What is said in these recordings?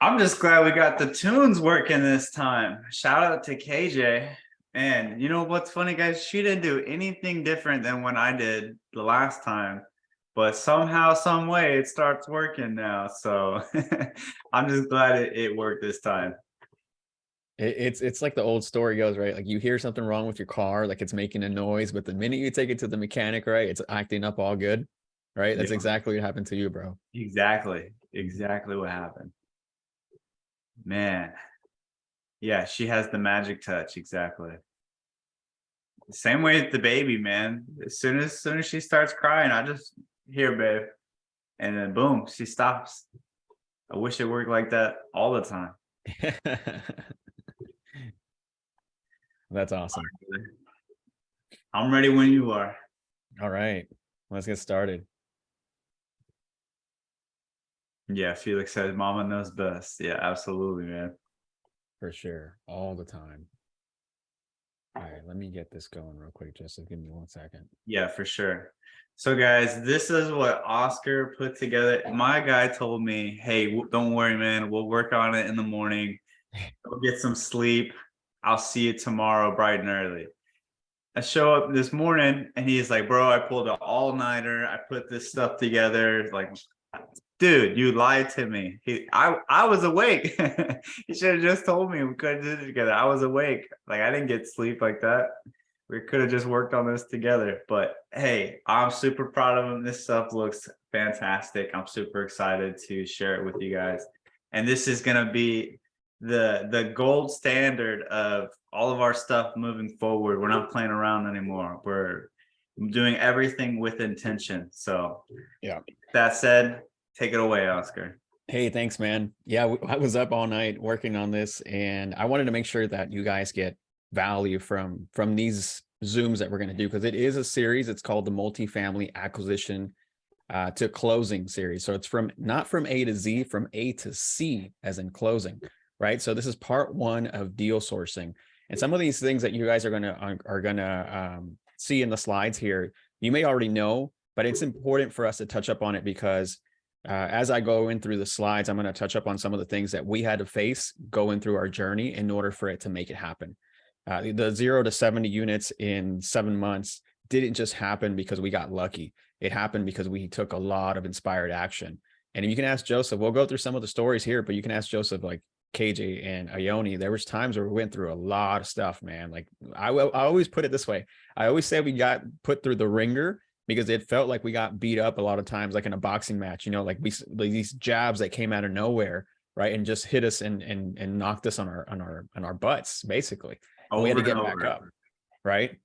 I'm just glad we got the tunes working this time. Shout out to KJ. And you know what's funny, guys? She didn't do anything different than when I did the last time, but somehow, some way, it starts working now. So I'm just glad it worked this time. It's like the old story goes, right? Like you hear something wrong with your car, like it's making a noise, but the minute you take it to the mechanic, right, it's acting up all good, right? That's Yeah, exactly what happened to you, bro. exactly what happened. Man, yeah, she has the magic touch. Exactly. Same way with the baby, man. As soon as she starts crying, I just here, babe, and then boom, she stops. I wish it worked like that all the time. That's awesome. I'm ready when you are. All right, let's get started. Yeah, Felix says mama knows best. Yeah, absolutely, man. For sure, all the time. All right, let me get this going real quick. Just give me 1 second. Yeah, for sure. So, guys, this is what Oscar put together. My guy told me, hey, don't worry, man. We'll work on it in the morning. Go get some sleep. I'll see you tomorrow bright and early. I show up this morning and he's like, bro, I pulled an all-nighter. I put this stuff together. Like, dude, you lied to me. I was awake. He should have just told me we could have did it together. I was awake. Like I didn't get sleep like that. We could have just worked on this together. But hey, I'm super proud of him. This stuff looks fantastic. I'm super excited to share it with you guys. And this is gonna be the gold standard of all of our stuff moving forward. We're not playing around anymore. We're doing everything with intention. So Yeah. that said, take it away, Oscar. Hey, thanks, man. Yeah, I was up all night working on this, and I wanted to make sure that you guys get value from these Zooms that we're going to do because it is a series. It's called the Multifamily Acquisition to Closing series. So it's from not from A to Z, from A to C, as in closing, right? So this is part one of deal sourcing, and some of these things that you guys are gonna see in the slides here, you may already know, but it's important for us to touch up on it because as I go in through the slides, I'm going to touch up on some of the things that we had to face going through our journey in order for it to make it happen. The 0 to 70 units in 7 months didn't just happen because we got lucky. It happened because we took a lot of inspired action. And you can ask Joseph, we'll go through some of the stories here, but you can ask Joseph, like KJ and Ione, there was times where we went through a lot of stuff, man. Like I always put it this way. I always say we got put through the ringer because it felt like we got beat up a lot of times, like in a boxing match, like these jabs that came out of nowhere, right, and just hit us and knocked us on our butts, basically, and we had Over to and get back over. up, right?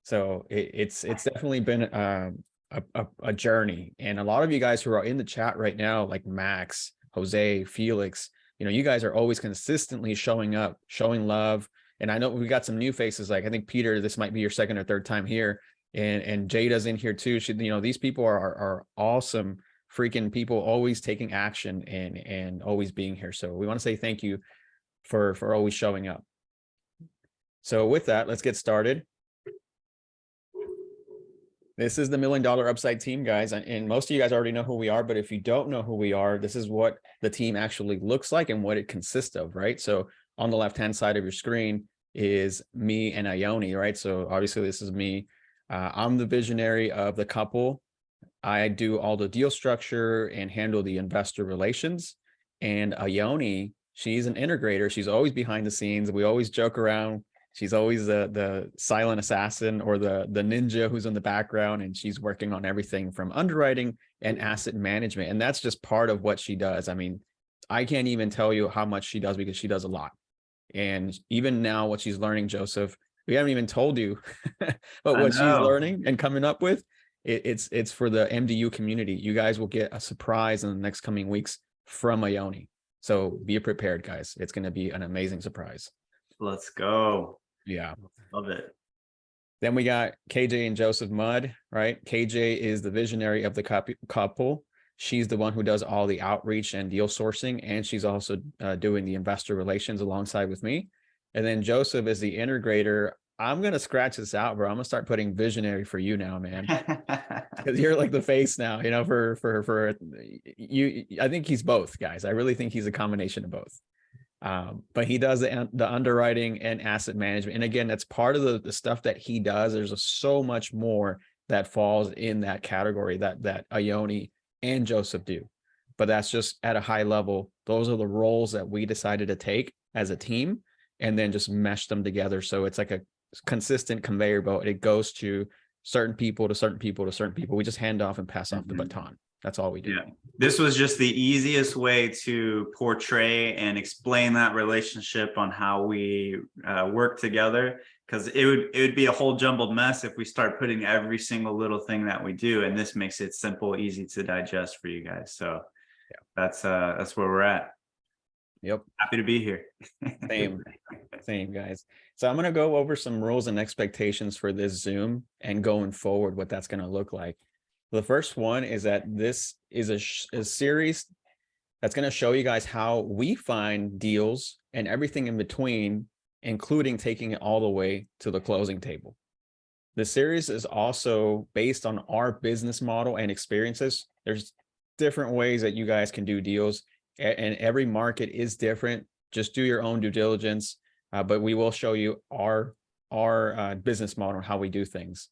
So it's definitely been a journey, and a lot of you guys who are in the chat right now, like Max, Jose, Felix, you guys are always consistently showing up, showing love. And I know we got some new faces, like I think Peter, this might be your second or third time here, and Jada's in here too. These people are awesome freaking people, always taking action and always being here. So we want to say thank you for always showing up. So with that, let's get started. This is the $1 Million Upside team, guys. And most of you guys already know who we are, but if you don't know who we are, this is what the team actually looks like and what it consists of, right? So on the left-hand side of your screen is me and Ione, right? So obviously this is me. I'm the visionary of the couple. I do all the deal structure and handle the investor relations. And Ione, she's an integrator. She's always behind the scenes. We always joke around. She's always the silent assassin or the ninja who's in the background, and she's working on everything from underwriting and asset management. And that's just part of what she does. I mean, I can't even tell you how much she does because she does a lot. And even now, what she's learning, Joseph, we haven't even told you, but I what she's know. learning and coming up with, it's for the MDU community. You guys will get a surprise in the next coming weeks from Ione. So be prepared, guys. It's going to be an amazing surprise. Let's go. Yeah. Love it. Then we got KJ and Joseph Mudd, right? KJ is the visionary of the couple. She's the one who does all the outreach and deal sourcing, and she's also doing the investor relations alongside with me. And then Joseph is the integrator I'm gonna scratch this out, bro. I'm gonna start putting visionary for you now, man. Because you're like the face now, you know, for you. I think he's both, guys. I really think he's a combination of both. But he does the underwriting and asset management. And again, that's part of the stuff that he does. There's so much more that falls in that category that Ione and Joseph do. But that's just at a high level. Those are the roles that we decided to take as a team and then just mesh them together. So it's like a consistent conveyor belt. It goes to certain people to certain people to certain people. We just hand off and pass off the baton. That's all we do. Yeah, this was just the easiest way to portray and explain that relationship on how we work together, because it would be a whole jumbled mess if we start putting every single little thing that we do, and this makes it simple, easy to digest for you guys. So yeah, that's where we're at. Yep. Happy to be here. Same guys. So I'm going to go over some rules and expectations for this Zoom and going forward, what that's going to look like. The first one is that this is a series that's going to show you guys how we find deals and everything in between, including taking it all the way to the closing table. The series is also based on our business model and experiences. There's different ways that you guys can do deals, and every market is different. Just do your own due diligence, but we will show you our business model and how we do things.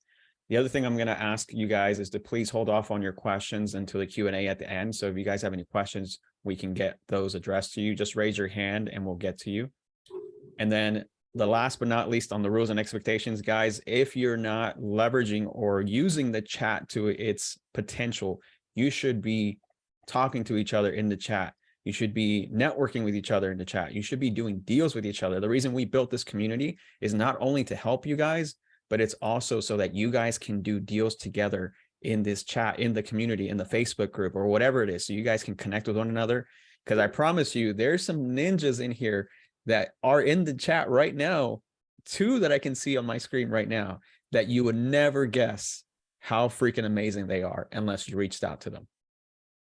The other thing I'm going to ask you guys is to please hold off on your questions until the Q&A at the end. So if you guys have any questions, we can get those addressed to you. Just raise your hand and we'll get to you. And then the last but not least on the rules and expectations, guys, if you're not leveraging or using the chat to its potential, you should be talking to each other in the chat. You should be networking with each other in the chat. You should be doing deals with each other. The reason we built this community is not only to help you guys, but it's also so that you guys can do deals together in this chat, in the community, in the Facebook group, or whatever it is. So you guys can connect with one another. Because I promise you, there's some ninjas in here that are in the chat right now, 2 that I can see on my screen right now, that you would never guess how freaking amazing they are unless you reached out to them.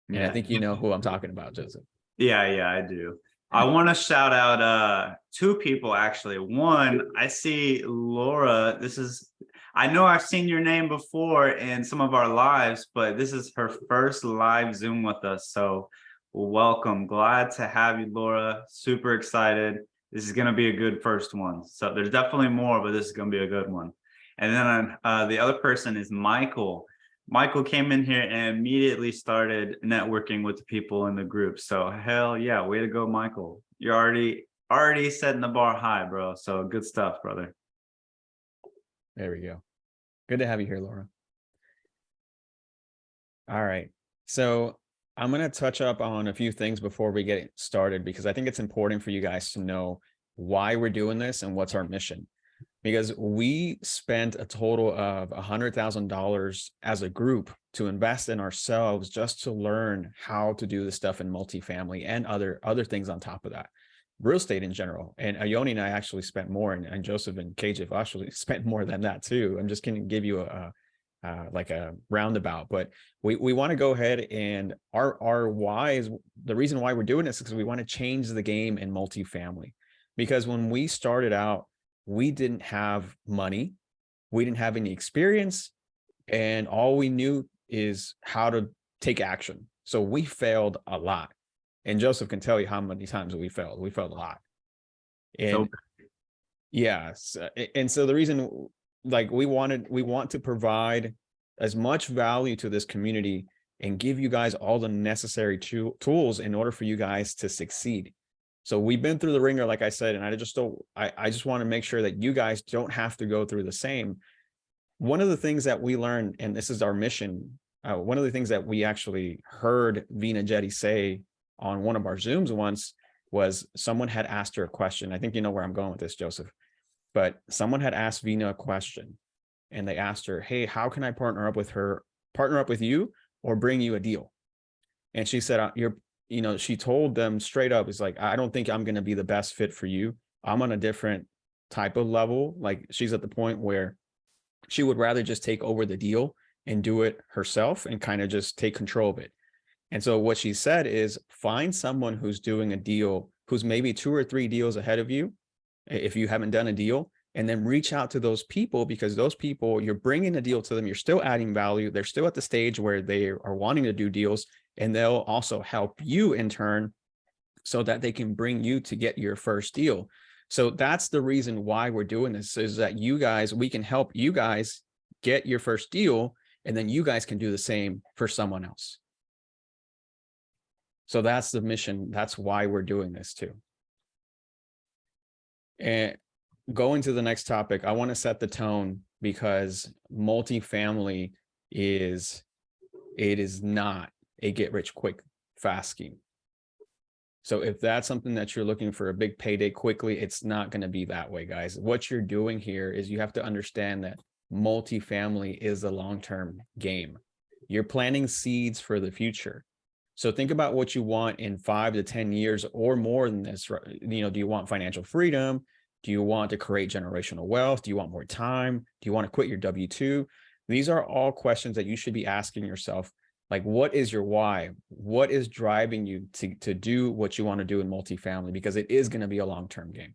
And Yeah. I think you know who I'm talking about, Joseph. Yeah, I do. I want to shout out 2 people actually. One, I see Laura. I know I've seen your name before in some of our lives, but this is her first live Zoom with us. So welcome. Glad to have you, Laura. Super excited. This is going to be a good first one. So there's definitely more, but this is going to be a good one. And then the other person is Michael. Michael came in here and immediately started networking with the people in the group. So hell yeah, way to go, Michael. You're already setting the bar high, bro. So good stuff, brother. There we go. Good to have you here, Laura. All right. So I'm going to touch up on a few things before we get started, because I think it's important for you guys to know why we're doing this and what's our mission. Because we spent a total of $100,000 as a group to invest in ourselves just to learn how to do this stuff in multifamily and other things on top of that, real estate in general. And Ione and I actually spent more, and Joseph and KJ have actually spent more than that too. I'm just going to give you like a roundabout, but we want to go ahead, and our why is, the reason why we're doing this is because we want to change the game in multifamily. Because when we started out, we didn't have money, we didn't have any experience, and all we knew is how to take action. So we failed a lot, and Joseph can tell you how many times we failed. We failed a lot. And yes, and so the reason, like, we want to provide as much value to this community and give you guys all the necessary tools in order for you guys to succeed. So we've been through the ringer, like I said, and I just want to make sure that you guys don't have to go through the same. One of the things that we learned, and this is our mission, one of the things that we actually heard Vina Jetty say on one of our Zooms once was someone had asked her a question. I think you know where I'm going with this, Joseph. But someone had asked Vina a question, and they asked her, hey, how can I partner up with you, or bring you a deal? And she said, she told them straight up, it's like, I don't think I'm going to be the best fit for you. I'm on a different type of level. Like, she's at the point where she would rather just take over the deal and do it herself and kind of just take control of it. And so what she said is, find someone who's doing a deal, who's maybe 2 or 3 deals ahead of you, if you haven't done a deal, and then reach out to those people, because those people, you're bringing a deal to them, you're still adding value, they're still at the stage where they are wanting to do deals, and they'll also help you in turn so that they can bring you to get your first deal. So that's the reason why we're doing this, is that you guys, we can help you guys get your first deal, and then you guys can do the same for someone else. So that's the mission. That's why we're doing this too. And going to the next topic, I want to set the tone, because multifamily is, it is not a get rich quick fast scheme. So if that's something that you're looking for a big payday quickly, it's not going to be that way, guys. What you're doing here is you have to understand that multifamily is a long-term game. You're planting seeds for the future. So think about what you want in 5 to 10 years or more than this. You know, do you want financial freedom? Do you want to create generational wealth? Do you want more time? Do you want to quit your W-2? These are all questions that you should be asking yourself. Like, what is your why? What is driving you to do what you want to do in multifamily? Because it is going to be a long-term game.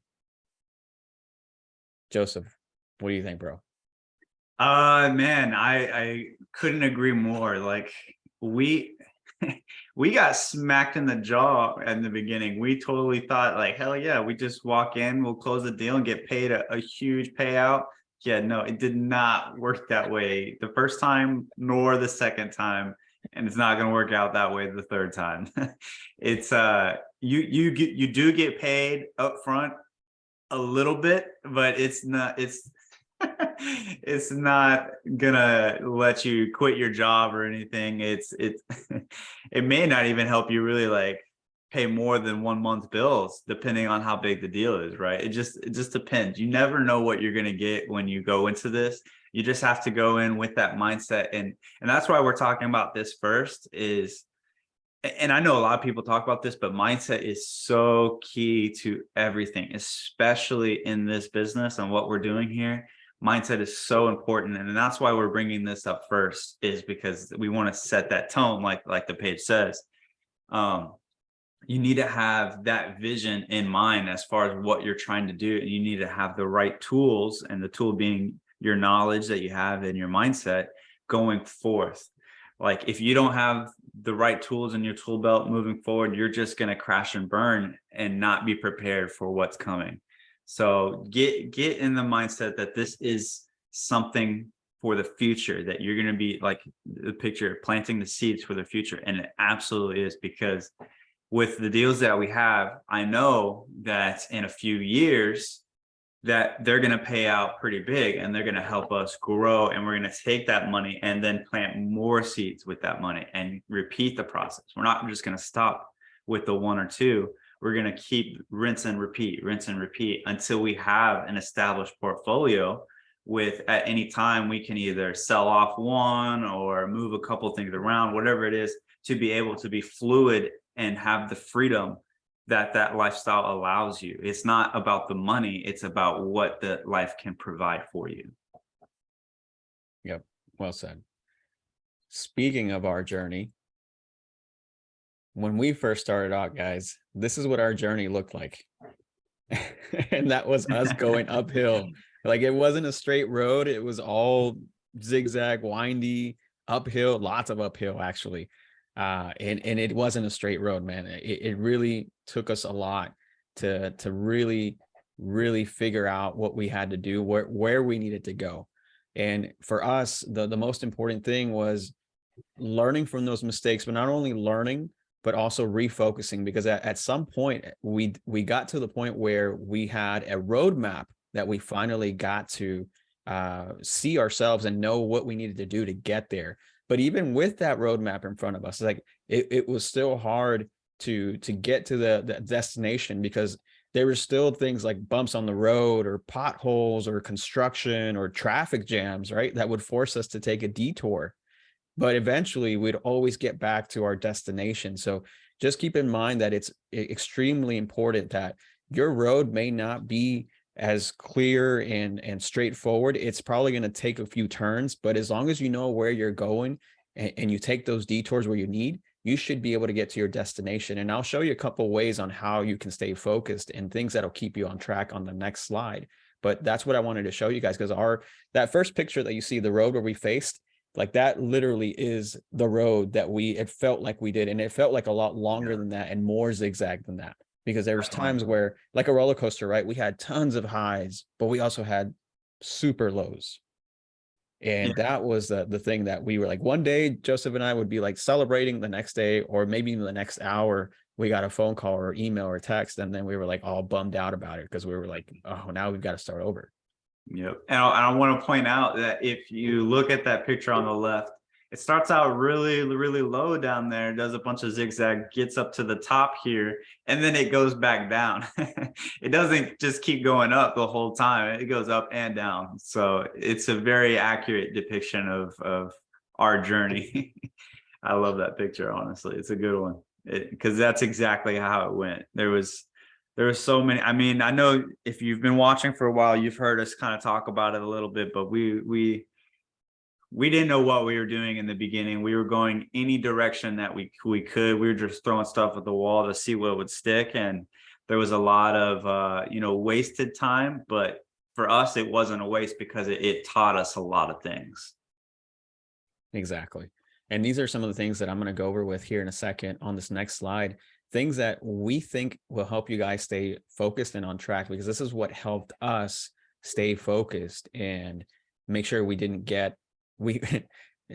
Joseph, what do you think, bro? Man, I couldn't agree more. Like, we we got smacked in the jaw in the beginning. We totally thought like, hell yeah, we just walk in, we'll close the deal and get paid a huge payout. Yeah, no, it did not work that way the first time nor the second time, and it's not going to work out that way the third time. It's you do get paid up front a little bit, but it's it's not gonna let you quit your job or anything. It's it may not even help you really like pay more than 1 month bills, depending on how big the deal is, right? It just depends. You never know what you're gonna get when you go into this. You just have to go in with that mindset, and that's why we're talking about this first. Is, and I know a lot of people talk about this, but mindset is so key to everything, especially in this business and what we're doing here. Mindset is so important, and that's why we're bringing this up first, is because we want to set that tone, like the page says. You need to have that vision in mind as far as what you're trying to do, and you need to have the right tools, and the tool being your knowledge that you have in your mindset going forth. Like, if you don't have the right tools in your tool belt moving forward, you're just going to crash and burn and not be prepared for what's coming. So get in the mindset that this is something for the future, that you're going to be, like the picture, planting the seeds for the future. And it absolutely is, because with the deals that we have, I know that in a few years that they're going to pay out pretty big, and they're going to help us grow, and we're going to take that money and then plant more seeds with that money and repeat the process. We're not just going to stop with the one or two. We're going to keep rinse and repeat until we have an established portfolio with, at any time, we can either sell off one or move a couple things around, whatever it is, to be able to be fluid and have the freedom that that lifestyle allows you. It's not about the money, it's about what the life can provide for you. Yep, well said. Speaking of our journey, when we first started out, guys, this is what our journey looked like. And that was us going uphill. Like, it wasn't a straight road, it was all zigzag, windy, uphill, lots of uphill actually. And it wasn't a straight road, man. It really took us a lot to really figure out what we had to do, where we needed to go. And for us, the most important thing was learning from those mistakes, but not only learning, but also refocusing, because at some point we got to the point where we had a roadmap that we finally got to see ourselves and know what we needed to do to get there. But even with that roadmap in front of us, like it was still hard to get to the destination, because there were still things like bumps on the road or potholes or construction or traffic jams, right? That would force us to take a detour. But eventually we'd always get back to our destination. So just keep in mind that it's extremely important that your road may not be as clear and straightforward. It's probably going to take a few turns, but as long as you know where you're going and you take those detours where you need, you should be able to get to your destination. And I'll show you a couple ways on how you can stay focused and things that'll keep you on track on the next slide. But that's what I wanted to show you guys, because that first picture that you see, the road where we faced, like that literally is the road that it felt like we did. And it felt like a lot longer Yeah. than that and more zigzag than that, because there was times Definitely. where, like a roller coaster, right? We had tons of highs, but we also had super lows. Yeah. And that was the thing that we were like, one day Joseph and I would be like celebrating, the next day, or maybe even the next hour, we got a phone call or email or text, and then we were like all bummed out about it, because we were like, oh, now we've got to start over. Yep. And I want to point out that if you look at that picture on the left, it starts out really, really low down there, does a bunch of zigzag, gets up to the top here, and then it goes back down. It doesn't just keep going up the whole time. It goes up and down. So it's a very accurate depiction of our journey. I love that picture, honestly. It's a good one. Because that's exactly how it went. There was so many. I mean, I know if you've been watching for a while, you've heard us kind of talk about it a little bit, but we didn't know what we were doing in the beginning. We were going any direction that we could. We were just throwing stuff at the wall to see what would stick, and there was a lot of wasted time. But for us, it wasn't a waste because it taught us a lot of things. Exactly. And these are some of the things that I'm going to go over with here in a second on this next slide. Things that we think will help you guys stay focused and on track, because this is what helped us stay focused and make sure we didn't get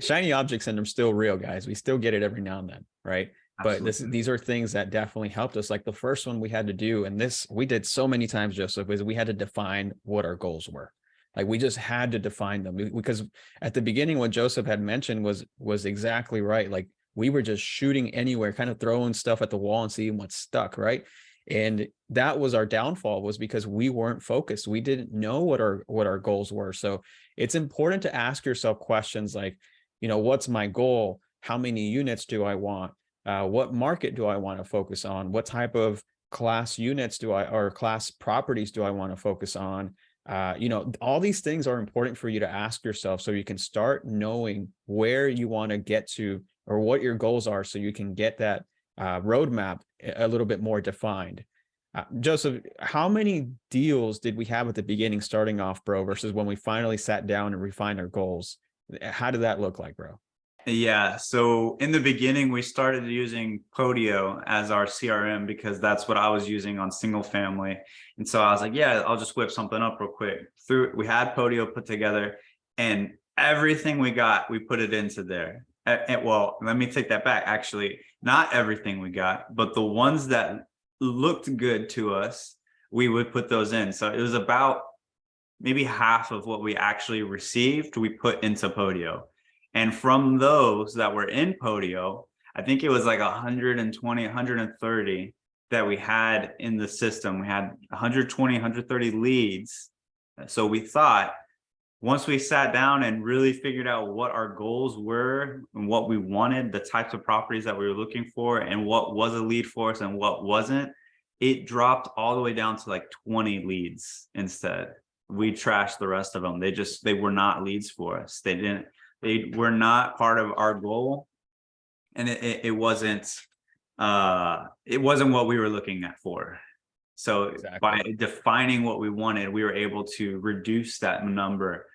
shiny object syndrome still real, guys. We still get it every now and then, right? But Absolutely. these are things that definitely helped us. Like the first one we had to do, and this we did so many times, Joseph, is we had to define what our goals were. Like we just had to define them, because at the beginning, what Joseph had mentioned was exactly right. Like we were just shooting anywhere, kind of throwing stuff at the wall and seeing what stuck, right? And that was our downfall, was because we weren't focused. We didn't know what our goals were. So it's important to ask yourself questions like, what's my goal? How many units do I want? What market do I want to focus on? What type of class units or class properties do I want to focus on? All these things are important for you to ask yourself, so you can start knowing where you want to get to or what your goals are, so you can get that roadmap a little bit more defined. Joseph, how many deals did we have at the beginning starting off, bro, versus when we finally sat down and refined our goals? How did that look like, bro? Yeah. So in the beginning, we started using Podio as our CRM because that's what I was using on single family. And so I was like, yeah, I'll just whip something up real quick. We had Podio put together, and everything we got, we put it into there. And well, let me take that back. Actually, not everything we got, but the ones that looked good to us, we would put those in. So it was about maybe half of what we actually received, we put into Podio. And from those that were in Podio, I think it was like 120, 130 that we had in the system. We had 120, 130 leads. So we thought once we sat down and really figured out what our goals were and what we wanted, the types of properties that we were looking for, and what was a lead for us and what wasn't, it dropped all the way down to like 20 leads instead. We trashed the rest of them. They were not leads for us. They were not part of our goal. And it wasn't what we were looking at for. So by Exactly. defining what we wanted, we were able to reduce that number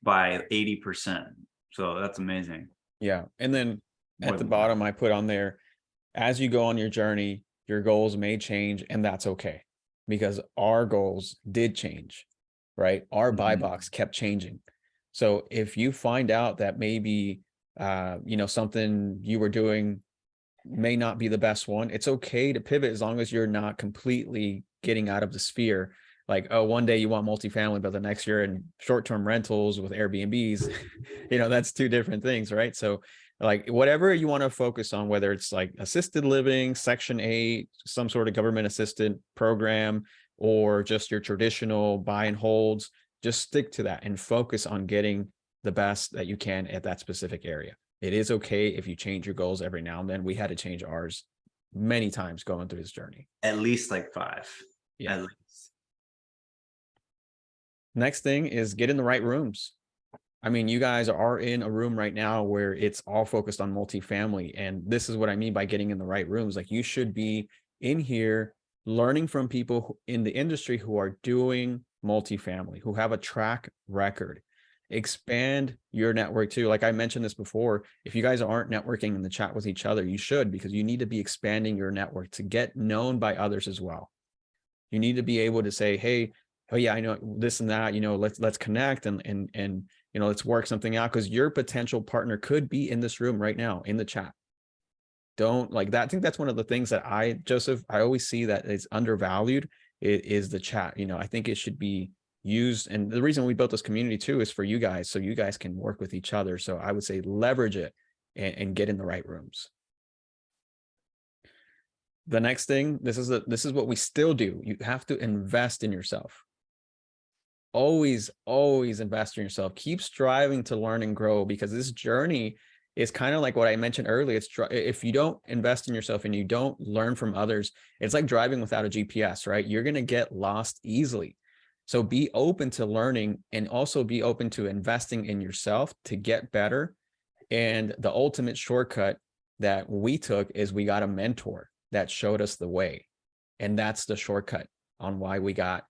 by 80%. So that's amazing. Yeah. And then More at the than that. bottom, I put on there, as you go on your journey, your goals may change, and that's okay, because our goals did change, right? Our buy Mhm. box kept changing. So if you find out that maybe, something you were doing may not be the best one, it's okay to pivot, as long as you're not completely getting out of the sphere. Like, oh, one day you want multifamily, but the next year in short-term rentals with Airbnbs, that's two different things, right? So like whatever you want to focus on, whether it's like assisted living, Section 8, some sort of government assistant program, or just your traditional buy and holds, just stick to that and focus on getting the best that you can at that specific area. It is okay if you change your goals every now and then. We had to change ours many times going through this journey. At least like 5. Yeah. At least. Next thing is get in the right rooms. I mean, you guys are in a room right now where it's all focused on multifamily. And this is what I mean by getting in the right rooms. Like you should be in here learning from people in the industry who are doing multifamily, who have a track record. Expand your network too. Like I mentioned this before, if you guys aren't networking in the chat with each other, you should, because you need to be expanding your network to get known by others as well. You need to be able to say, hey, oh yeah, I know this and that, let's connect and let's work something out, because your potential partner could be in this room right now in the chat. Don't like that. I think that's one of the things that Joseph, I always see that it's undervalued is the chat. I think it should be used. And the reason we built this community too is for you guys, so you guys can work with each other. So I would say leverage it and get in the right rooms. The next thing, this is what we still do. You have to invest in yourself. Always invest in yourself. Keep striving to learn and grow, because this journey is kind of like what I mentioned earlier. If you don't invest in yourself and you don't learn from others, it's like driving without a GPS, right? You're going to get lost easily. So be open to learning, and also be open to investing in yourself to get better. And the ultimate shortcut that we took is we got a mentor that showed us the way. And that's the shortcut on why we got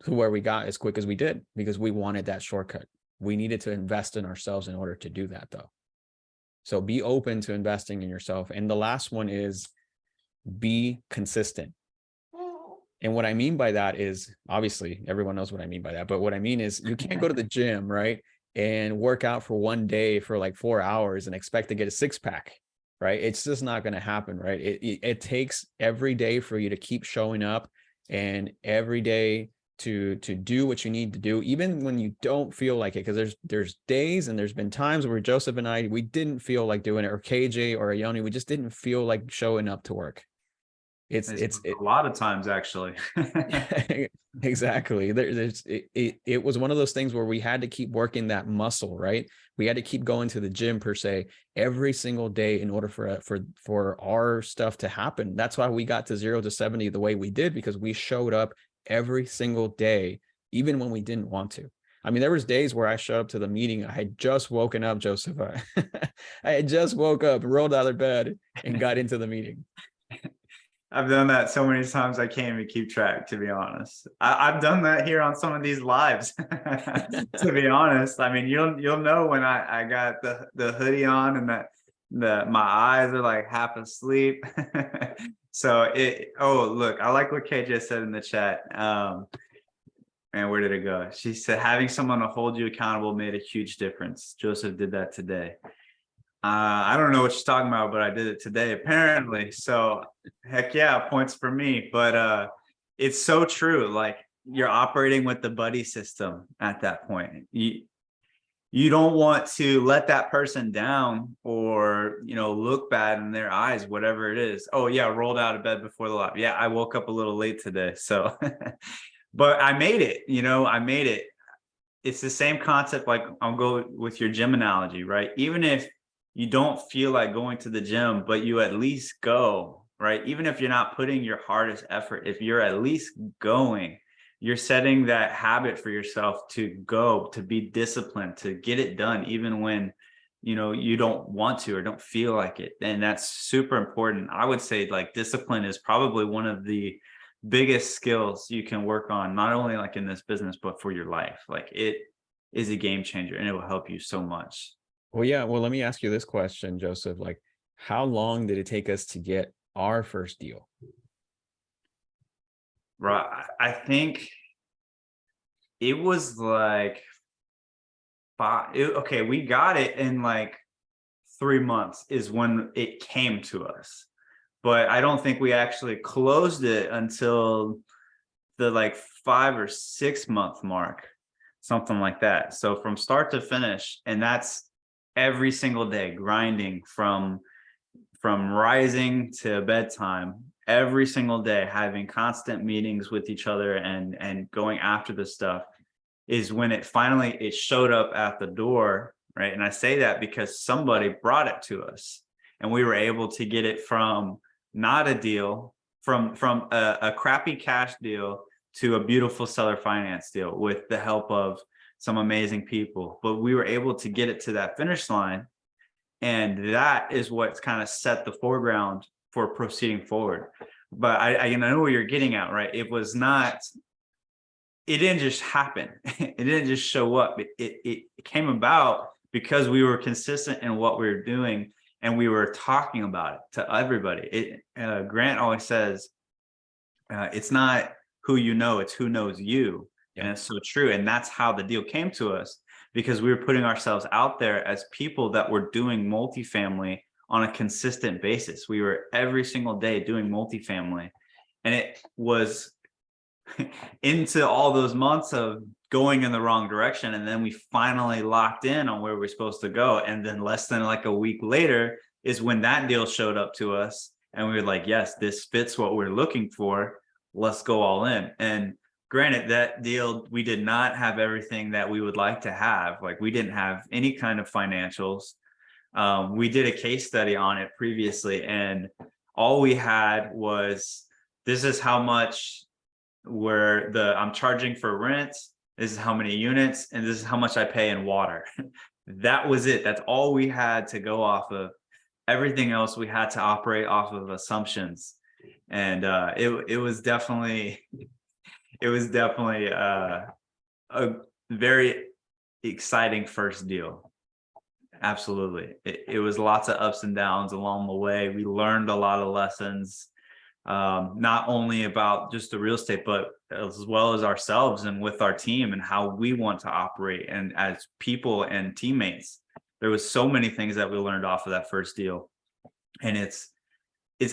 to where we got as quick as we did, because we wanted that shortcut. We needed to invest in ourselves in order to do that though. So be open to investing in yourself. And the last one is be consistent. And what I mean by that is, obviously everyone knows what I mean by that, but what I mean is you can't go to the gym, right, and work out for one day for like 4 hours and expect to get a six-pack, right? It's just not going to happen, right? It takes every day for you to keep showing up, and every day to do what you need to do, even when you don't feel like it. Because there's days, and there's been times where Joseph and we didn't feel like doing it, or KJ or Ayoni, we just didn't feel like showing up to work. It's a lot of times actually. Exactly. It was one of those things where we had to keep working that muscle, right? We had to keep going to the gym per se every single day in order for our stuff to happen. That's why we got to 0 to 70 the way we did, because we showed up every single day, even when we didn't want to. I mean, there was days where I showed up to the meeting. I had just woken up, Joseph. I had just woke up, rolled out of bed, and got into the meeting. I've done that so many times I can't even keep track, to be honest. I've done that here on some of these lives. To be honest, I mean, you'll know when I got the hoodie on and that my eyes are like half asleep. So look, I like what KJ said in the chat. And where did it go? She said having someone to hold you accountable made a huge difference. Joseph did that today. I don't know what she's talking about, but I did it today apparently. So heck yeah, points for me. But it's so true. Like, you're operating with the buddy system at that point. You don't want to let that person down, or look bad in their eyes, whatever it is. Oh yeah, rolled out of bed before the live. Yeah, I woke up a little late today. So but I made it, I made it. It's the same concept. Like, I'll go with your gym analogy, right? Even if you don't feel like going to the gym, but you at least go, right? Even if you're not putting your hardest effort, if you're at least going, you're setting that habit for yourself to go, to be disciplined, to get it done, even when, you don't want to or don't feel like it. And that's super important. I would say, like, discipline is probably one of the biggest skills you can work on, not only like in this business, but for your life. Like, it is a game changer, and it will help you so much. Well, yeah. Well, let me ask you this question, Joseph. Like, how long did it take us to get our first deal? Right. I think it was like okay, we got it in like 3 months is when it came to us. But I don't think we actually closed it until the like 5 or 6 month mark, something like that. So from start to finish, and that's every single day grinding from rising to bedtime, every single day having constant meetings with each other and going after this stuff, is when it showed up at the door, right? And I say that because somebody brought it to us, and we were able to get it from not a deal, from a crappy cash deal to a beautiful seller finance deal with the help of some amazing people. But we were able to get it to that finish line, and that is what's kind of set the foreground for proceeding forward. But I know where you're getting at, right? It was not it didn't just happen. It didn't just show up. It came about because we were consistent in what we were doing, and we were talking about it to everybody. Grant always says, it's not who you know, it's who knows you. And Yep. it's so true. And that's how the deal came to us, because we were putting ourselves out there as people that were doing multifamily on a consistent basis. We were every single day doing multifamily. And it was into all those months of going in the wrong direction. And then we finally locked in on where we're supposed to go. And then less than like a week later is when that deal showed up to us. And we were like, yes, this fits what we're looking for. Let's go all in. And granted, that deal, we did not have everything that we would like to have. Like, we didn't have any kind of financials. We did a case study on it previously, and all we had was, this is how much I'm charging for rent, this is how many units, and this is how much I pay in water. That was it. That's all we had to go off of. Everything else we had to operate off of assumptions. And it was definitely a very exciting first deal. Absolutely. It was lots of ups and downs along the way. We learned a lot of lessons, not only about just the real estate, but as well as ourselves and with our team and how we want to operate and as people and teammates. There was so many things that we learned off of that first deal. And it's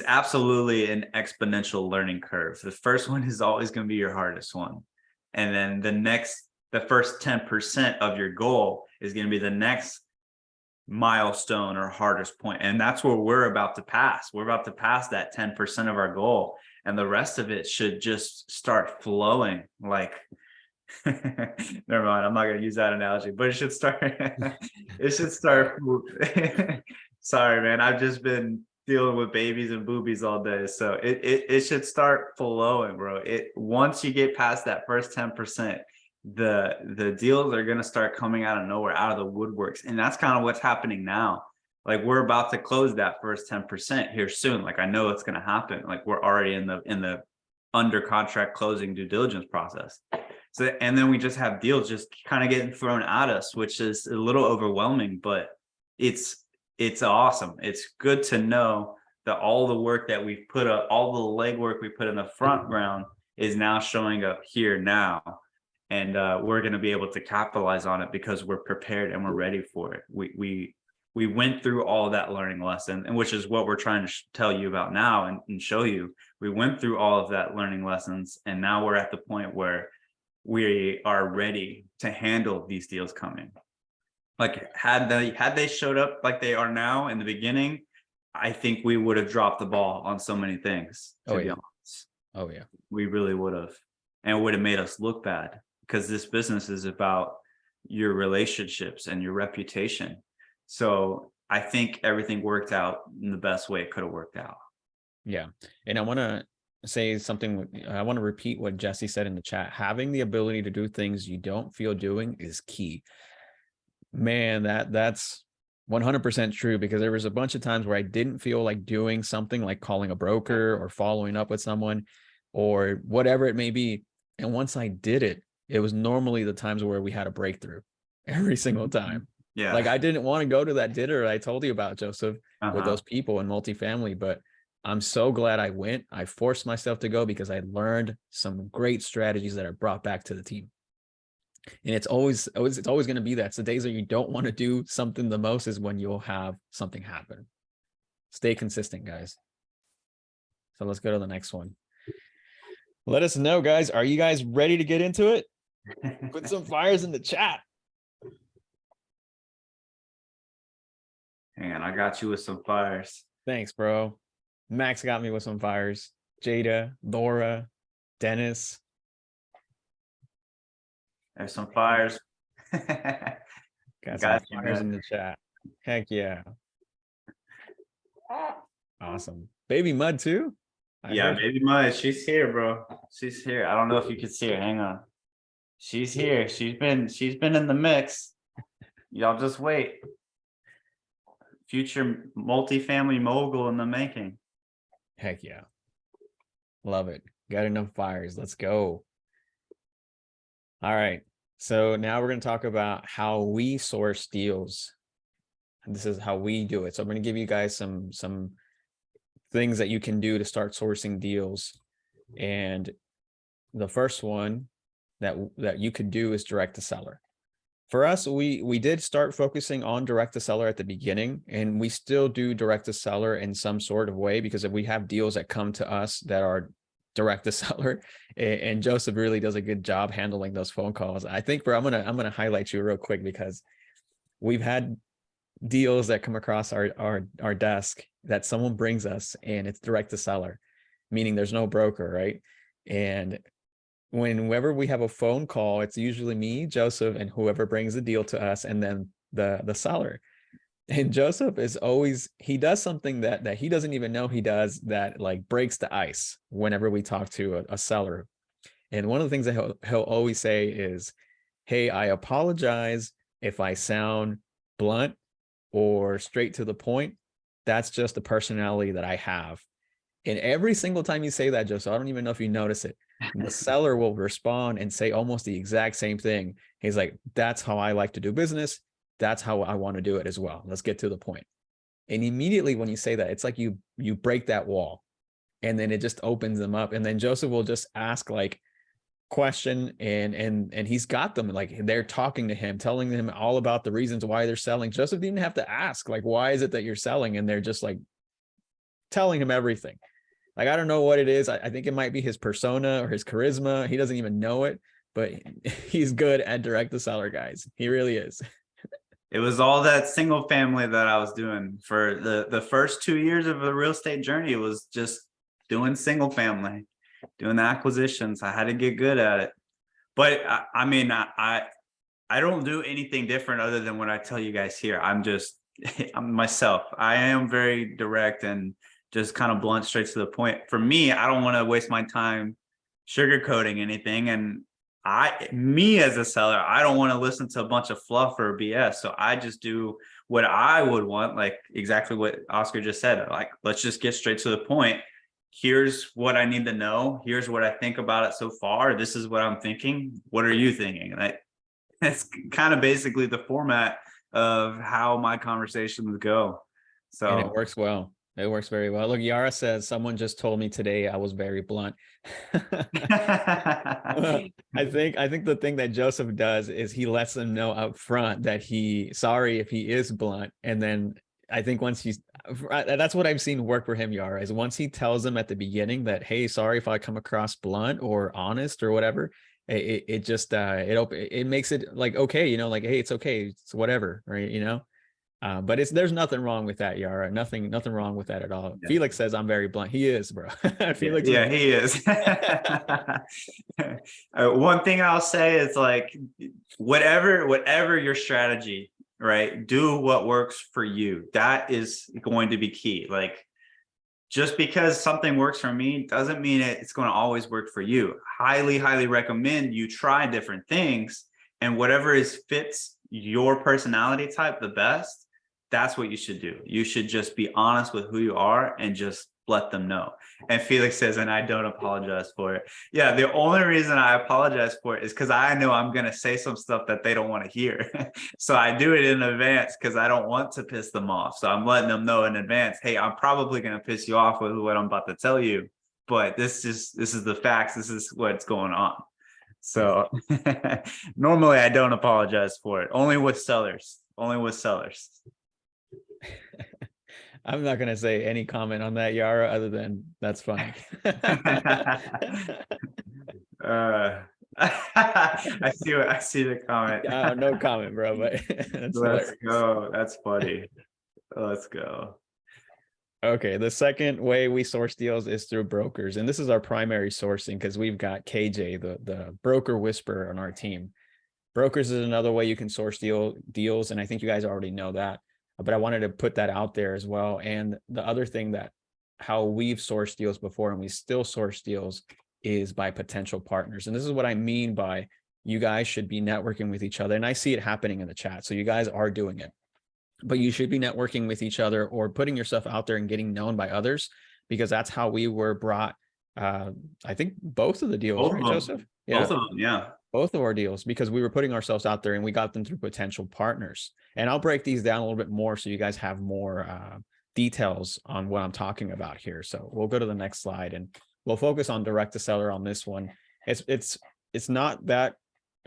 absolutely an exponential learning curve. The first one is always going to be your hardest one. And then the first 10% of your goal is going to be the next milestone or hardest point. And that's where we're about to pass. We're about to pass that 10% of our goal. And the rest of it should just start flowing like, never mind, I'm not going to use that analogy, but it should start, it should start. Sorry, man. I've just been dealing with babies and boobies all day. So it should start flowing, bro. Once you get past that first 10%, the deals are going to start coming out of nowhere, out of the woodworks. And that's kind of what's happening now. Like, we're about to close that first 10% here soon. Like, I know it's going to happen. Like, we're already in the under contract closing due diligence process. So, and then we just have deals just kind of getting thrown at us, which is a little overwhelming, but it's awesome. It's good to know that all the work that we've put up, all the legwork we put in the front ground is now showing up here now. And we're going to be able to capitalize on it because we're prepared and we're ready for it. We went through all that learning lesson, and which is what we're trying to tell you about now and show you. We went through all of that learning lessons, and now we're at the point where we are ready to handle these deals coming. Like, had they showed up like they are now in the beginning, I think we would have dropped the ball on so many things, to be honest. Oh yeah. We really would have. And it would have made us look bad, because this business is about your relationships and your reputation. So I think everything worked out in the best way it could have worked out. Yeah. And I want to say something. I want to repeat what Jesse said in the chat. Having the ability to do things you don't feel doing is key. Man, that's 100% true, because there was a bunch of times where I didn't feel like doing something, like calling a broker or following up with someone or whatever it may be. And once I did it, it was normally the times where we had a breakthrough every single time. Yeah. Like, I didn't want to go to that dinner I told you about, Joseph, with those people in multifamily, but I'm so glad I went. I forced myself to go because I learned some great strategies that are brought back to the team. And it's always going to be that. It's the days that you don't want to do something the most is when you'll have something happen. Stay consistent, guys. So let's go to the next one. Let us know, guys. Are you guys ready to get into it? Put some fires in the chat. Hang on, I got you with some fires. Thanks, bro. Max got me with some fires. Jada, Laura, Dennis. There's some fires. Got some fires in the chat. Heck yeah. Awesome. Baby Mud too? Yeah, Baby Mud. She's here, bro. She's here. I don't know if you can see her. Hang on. She's here. She's been in the mix. Y'all just wait. Future multifamily mogul in the making. Heck yeah. Love it. Got enough fires. Let's go. All right. So now we're going to talk about how we source deals. And this is how we do it. So I'm going to give you guys some things that you can do to start sourcing deals. And the first one that you could do is direct to seller. For us, we did start focusing on direct to seller at the beginning, and we still do direct to seller in some sort of way, because if we have deals that come to us that are direct to seller, and Joseph really does a good job handling those phone calls. I think, bro, I'm gonna highlight you real quick, because we've had deals that come across our desk that someone brings us, and it's direct to seller, meaning there's no broker, right? And whenever we have a phone call, it's usually me, Joseph, and whoever brings the deal to us, and then the seller. And Joseph is always, he does something that he doesn't even know he does, that like breaks the ice whenever we talk to a seller. And one of the things that he'll always say is, hey, I apologize if I sound blunt or straight to the point. That's just the personality that I have. And every single time you say that, Joe, so I don't even know if you notice it, the seller will respond and say almost the exact same thing. He's like, that's how I like to do business. That's how I want to do it as well. Let's get to the point. And immediately when you say that, it's like you break that wall, and then it just opens them up. And then Joseph will just ask like question, and he's got them, like they're talking to him, telling him all about the reasons why they're selling. Joseph didn't have to ask, like, why is it that you're selling? And they're just like telling him everything. Like, I don't know what it is. I think it might be his persona or his charisma. He doesn't even know it, but he's good at direct to seller, guys. He really is. It was all that single family that I was doing for the first 2 years of the real estate journey. It was just doing single family, doing the acquisitions. I had to get good at it. But I mean, I don't do anything different other than what I tell you guys here. I'm just I'm myself. I am very direct and just kind of blunt, straight to the point. For me, I don't want to waste my time sugarcoating anything. And me as a seller, I don't want to listen to a bunch of fluff or BS. So I just do what I would want, like exactly what Oscar just said. Like, let's just get straight to the point. Here's what I need to know. Here's what I think about it so far. This is what I'm thinking. What are you thinking? That's kind of basically the format of how my conversations go. And it So works well. It works very well. Look, Yara says, someone just told me today I was very blunt. I think the thing that Joseph does is he lets them know up front that sorry if he is blunt. And then I think once that's what I've seen work for him, Yara, is once he tells them at the beginning that, hey, sorry if I come across blunt or honest or whatever, it just it makes it like, okay, like, hey, it's okay, it's whatever, right? But there's nothing wrong with that, Yara. Nothing wrong with that at all. yeah. Felix says I'm very blunt. He is, bro. Felix Yeah, is. he is. One thing I'll say is like, whatever your strategy, right? Do what works for you. That is going to be key. Like, just because something works for me doesn't mean it's going to always work for you. Highly recommend you try different things, and whatever fits your personality type the best, that's what you should do. You should just be honest with who you are and just let them know. And Felix says, and I don't apologize for it. Yeah, the only reason I apologize for it is because I know I'm going to say some stuff that they don't want to hear. So I do it in advance because I don't want to piss them off. So I'm letting them know in advance, hey, I'm probably going to piss you off with what I'm about to tell you, but this is the facts. This is what's going on. So normally I don't apologize for it. Only with sellers. Only with sellers. I'm not gonna say any comment on that, Yara, other than that's funny. I see the comment. No comment, bro. But that's Let's hilarious. go. That's funny. Let's go. Okay, the second way we source deals is through brokers, and this is our primary sourcing because we've got KJ, the broker whisperer, on our team. Brokers is another way you can source deals, and I think you guys already know that, but I wanted to put that out there as well. And the other thing that how we've sourced deals before, and we still source deals, is by potential partners. And this is what I mean by you guys should be networking with each other. And I see it happening in the chat. So you guys are doing it, but you should be networking with each other or putting yourself out there and getting known by others, because that's how we were brought I think both of the deals, Both right, of Joseph? them. Yeah, Both of them. Yeah. both of our deals, because we were putting ourselves out there and we got them through potential partners. And I'll break these down a little bit more so you guys have more details on what I'm talking about here. So we'll go to the next slide and we'll focus on direct to seller on this one. It's not that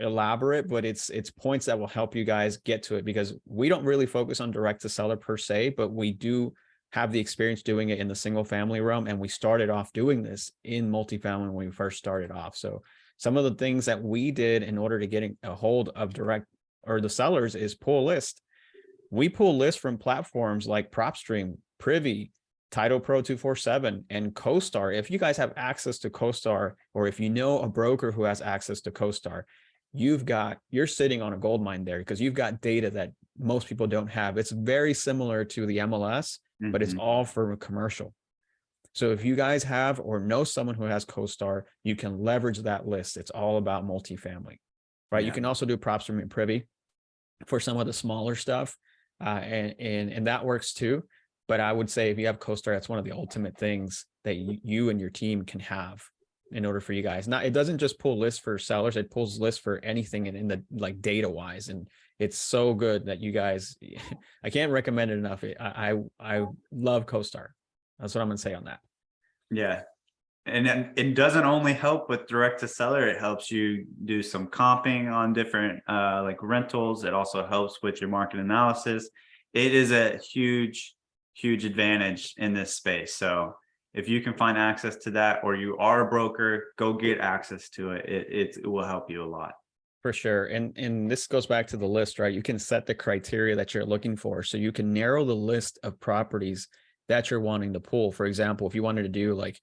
elaborate, but it's points that will help you guys get to it, because we don't really focus on direct to seller per se, but we do have the experience doing it in the single family realm. And we started off doing this in multifamily when we first started off. So some of the things that we did in order to get a hold of direct or the sellers is pull list. We pull lists from platforms like PropStream, Privy, Title Pro 247, and CoStar. If you guys have access to CoStar, or if you know a broker who has access to CoStar, you're sitting on a gold mine there, because you've got data that most people don't have. It's very similar to the MLS, but it's Mhm. all for commercial. So if you guys have or know someone who has CoStar, you can leverage that list. It's all about multifamily, right? You Yeah. can also do PropStream and Privy for some of the smaller stuff, and that works too. But I would say if you have CoStar, that's one of the ultimate things that you and your team can have in order for you guys. Not, it doesn't just pull lists for sellers; it pulls lists for anything in the like data wise, and it's so good that you guys. I can't recommend it enough. I love CoStar. That's what I'm gonna say on that. Yeah. And then it doesn't only help with direct to seller, it helps you do some comping on different like rentals. It also helps with your market analysis. It is a huge, huge advantage in this space. So if you can find access to that, or you are a broker, go get access to it. It will help you a lot. For sure. And this goes back to the list, right? You can set the criteria that you're looking for. So you can narrow the list of properties that you're wanting to pull. For example, if you wanted to do like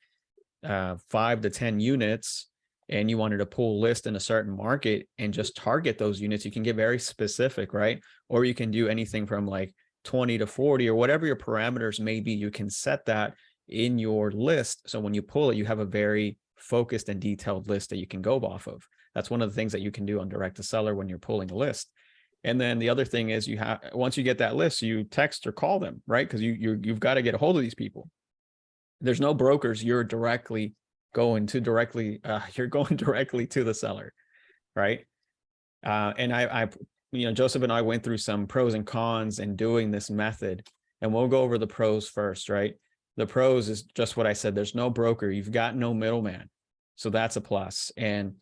5 to 10 units and you wanted to pull list in a certain market and just target those units, you can get very specific, right? Or you can do anything from like 20 to 40 or whatever your parameters may be. You can set that in your list. So when you pull it, you have a very focused and detailed list that you can go off of. That's one of the things that you can do on direct to seller when you're pulling a list. And then the other thing is, you have, once you get that list, you text or call them, right? Because you've got to get a hold of these people. There's no brokers. You're going directly to the seller, right? And Joseph and I went through some pros and cons in doing this method, and we'll go over the pros first, right? The pros is just what I said. There's no broker. You've got no middleman. So that's a plus. And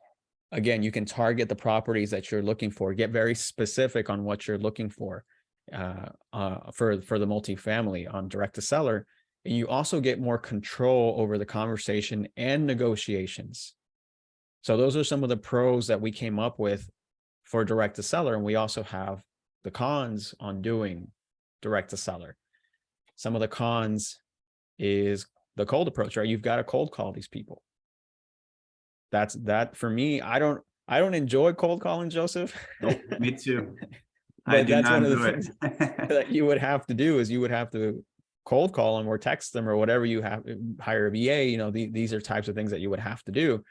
again, you can target the properties that you're looking for, get very specific on what you're looking for for the multifamily on direct to seller. And you also get more control over the conversation and negotiations. So those are some of the pros that we came up with for direct to seller. And we also have the cons on doing direct to seller. Some of the cons is the cold approach, right? You've got to cold call these people. That's that for me. I don't enjoy cold calling, Joseph. Nope, me too. I But do that's not one of the do things it. that you would have to do, is you would have to cold call them or text them or whatever. You have, hire a VA. These are types of things that you would have to do.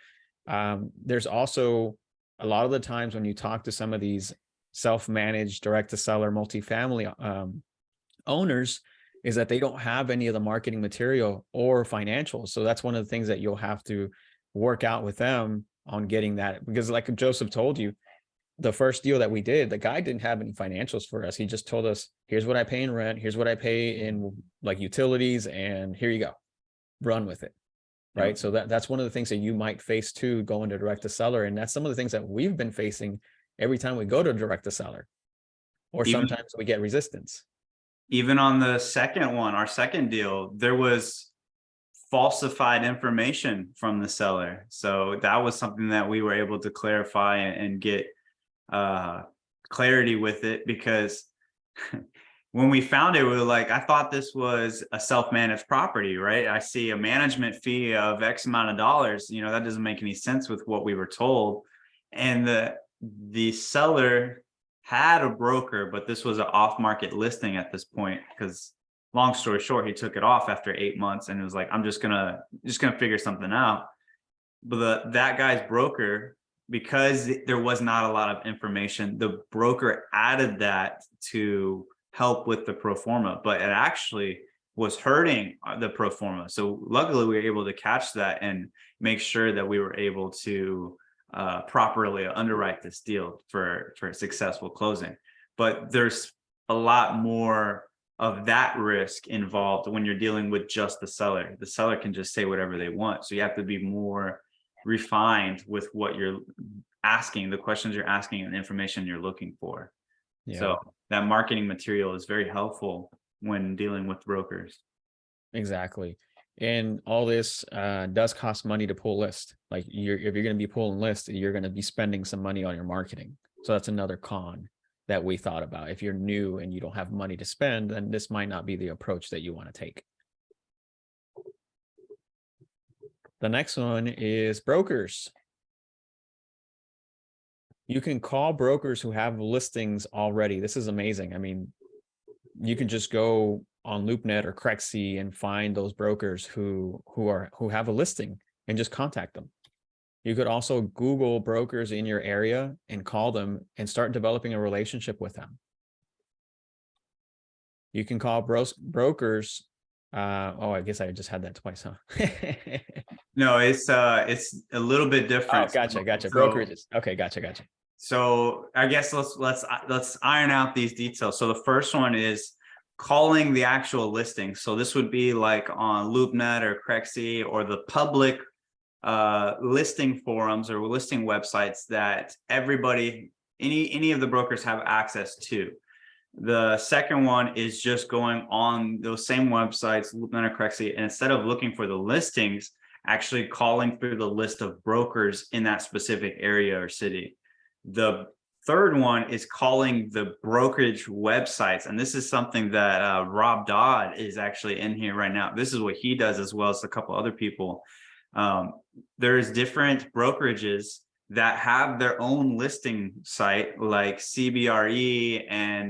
There's also a lot of the times when you talk to some of these self-managed direct to seller multifamily owners, is that they don't have any of the marketing material or financials. So that's one of the things that you'll have to work out with them on getting that, because like Joseph told you, the first deal that we did, the guy didn't have any financials for us. He just told us, here's what I pay in rent, here's what I pay in like utilities, and here you go, run with it. Right. Yep. So that's one of the things that you might face too, going to direct to seller. And that's some of the things that we've been facing every time we go to direct to seller, or Even sometimes we get resistance. even on the second one, our second deal, there was falsified information from the seller. So that was something that we were able to clarify and get clarity with it, because when we found it, we were like, I thought this was a self-managed property, right? I see a management fee of X amount of dollars. That doesn't make any sense with what we were told. And the seller had a broker, but this was an off-market listing at this point, because long story short, he took it off after 8 months and it was like, I'm just gonna figure something out. But that guy's broker, because there was not a lot of information, the broker added that to help with the pro forma, but it actually was hurting the pro forma. So luckily we were able to catch that and make sure that we were able to properly underwrite this deal for a successful closing. But there's a lot more of that risk involved when you're dealing with just the seller. The seller can just say whatever they want. So you have to be more refined with what you're asking, the questions you're asking, and the information you're looking for. Yeah, So that marketing material is very helpful when dealing with brokers. exactly. And all this does cost money to pull list. Like if you're going to be pulling lists, you're going to be spending some money on your marketing. So that's another con that we thought about. If you're new and you don't have money to spend, then this might not be the approach that you want to take. The next one is brokers. You can call brokers who have listings already. This is amazing. I mean, you can just go on LoopNet or Crexy and find those brokers who have a listing and just contact them. You could also Google brokers in your area and call them and start developing a relationship with them. You can call brokers. Oh, I guess I just had that twice, huh? No, it's a little bit Oh, different. gotcha. So, Brokerages. Okay, gotcha. so I guess let's iron out these details. So the first one is calling the actual listing. So this would be like on LoopNet or Crexy or the public listing forums or listing websites that everybody, any of the brokers have access to. The second one is just going on those same websites, LoopNet or Crexy, and instead of looking for the listings, actually calling through the list of brokers in that specific area or city. The third one is calling the brokerage websites. And this is something that Rob Dodd is actually in here right now. This is what he does, as well as a couple other people. There's different brokerages that have their own listing site, like CBRE, and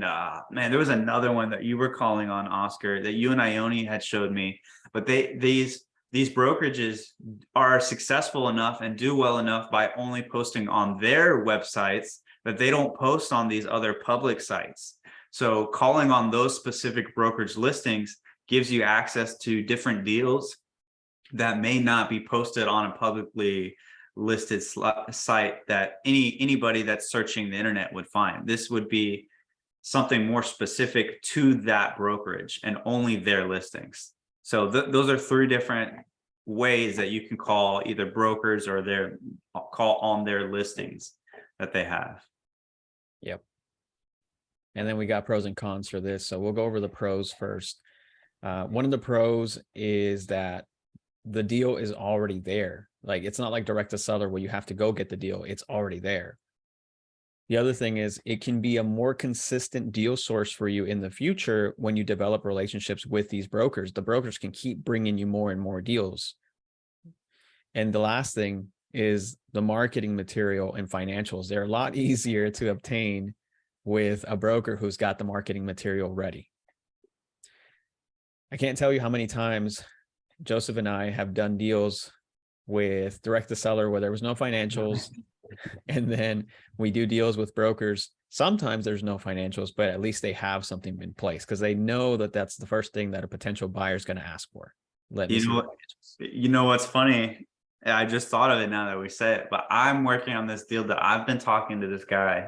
man, there was another one that you were calling on, Oscar, that you and Ione had showed me. But these brokerages are successful enough and do well enough by only posting on their websites that they don't post on these other public sites. So calling on those specific brokerage listings gives you access to different deals that may not be posted on a publicly listed site that anybody that's searching the internet would find. This would be something more specific to that brokerage and only their listings. So those are three different ways that you can call either brokers or call on their listings that they have. Yep. And then we got pros and cons for this. So we'll go over the pros first. One of the pros is that the deal is already there. Like, it's not like direct to seller where you have to go get the deal. It's already there. The other thing is it can be a more consistent deal source for you in the future when you develop relationships with these brokers. The brokers can keep bringing you more and more deals. And the last thing is the marketing material and financials. They're a lot easier to obtain with a broker who's got the marketing material ready. I can't tell you how many times Joseph and I have done deals with direct to seller where there was no financials. And then we do deals with brokers. Sometimes there's no financials, but at least they have something in place because they know that that's the first thing that a potential buyer is going to ask for. You know what's funny? I just thought of it now that we say it, but I'm working on this deal that I've been talking to this guy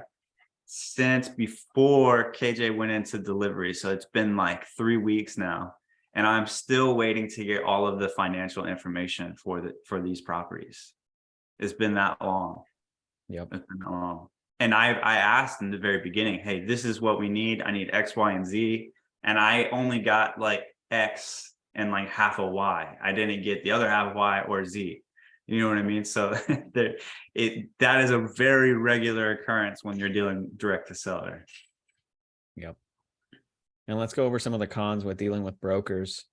since before KJ went into delivery. So it's been like 3 weeks now. And I'm still waiting to get all of the financial information for these properties. It's been that long. Yep. It's been that long. And I asked in the very beginning, hey, this is what we need. I need X, Y, and Z. And I only got like X and like half of Y. I didn't get the other half of Y or Z. You know what I mean? So that is a very regular occurrence when you're dealing direct to seller. Yep. And let's go over some of the cons with dealing with brokers.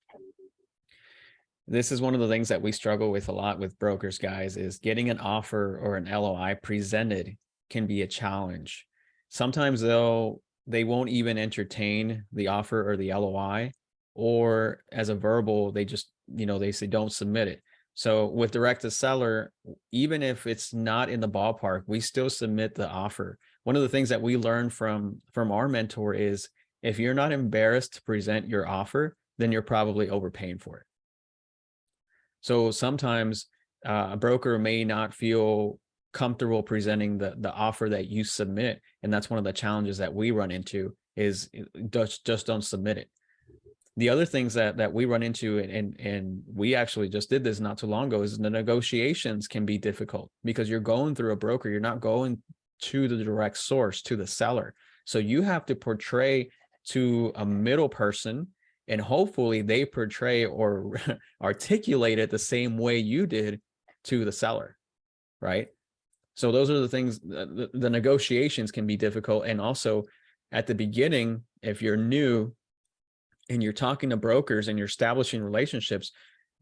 This is one of the things that we struggle with a lot with brokers, guys, is getting an offer or an LOI presented can be a challenge. Sometimes they won't even entertain the offer or the LOI, or as a verbal, they just, they say don't submit it. So with direct to seller, even if it's not in the ballpark, we still submit the offer. One of the things that we learned from our mentor is if you're not embarrassed to present your offer, then you're probably overpaying for it. So sometimes a broker may not feel comfortable presenting the offer that you submit, and that's one of the challenges that we run into is just don't submit it. The other things that we run into, and we actually just did this not too long ago, is the negotiations can be difficult because you're going through a broker. You're not going to the direct source, to the seller. So you have to portray to a middle person, and hopefully they portray or articulate it the same way you did to the seller, right? So those are the things, the negotiations can be difficult. And also at the beginning, if you're new and you're talking to brokers and you're establishing relationships,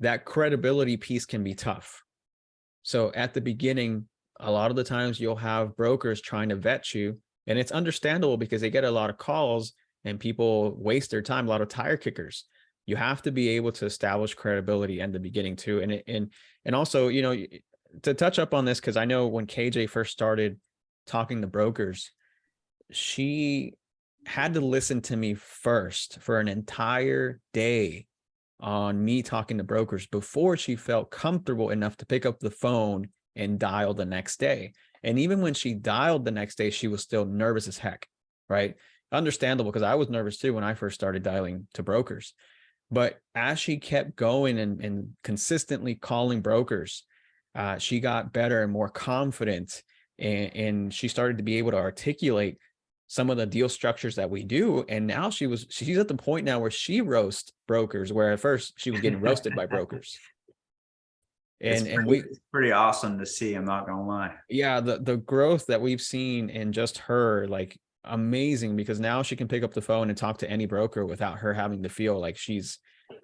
that credibility piece can be tough. So at the beginning, a lot of the times you'll have brokers trying to vet you, and it's understandable because they get a lot of calls and people waste their time, a lot of tire kickers. You have to be able to establish credibility in the beginning too. And also, you know, to touch up on this, because I know when KJ first started talking to brokers, she had to listen to me first for an entire day on me talking to brokers before she felt comfortable enough to pick up the phone and dial the next day. And even when she dialed the next day, she was still nervous as heck, right? Understandable, because I was nervous too when I first started dialing to brokers. But as she kept going and consistently calling brokers, she got better and more confident, and she started to be able to articulate some of the deal structures that we do. And now she's at the point now where she roasts brokers, where at first she was getting roasted by brokers. It's pretty awesome to see, I'm not gonna lie. Yeah, the growth that we've seen in just her, like, amazing, because now she can pick up the phone and talk to any broker without her having to feel like she's,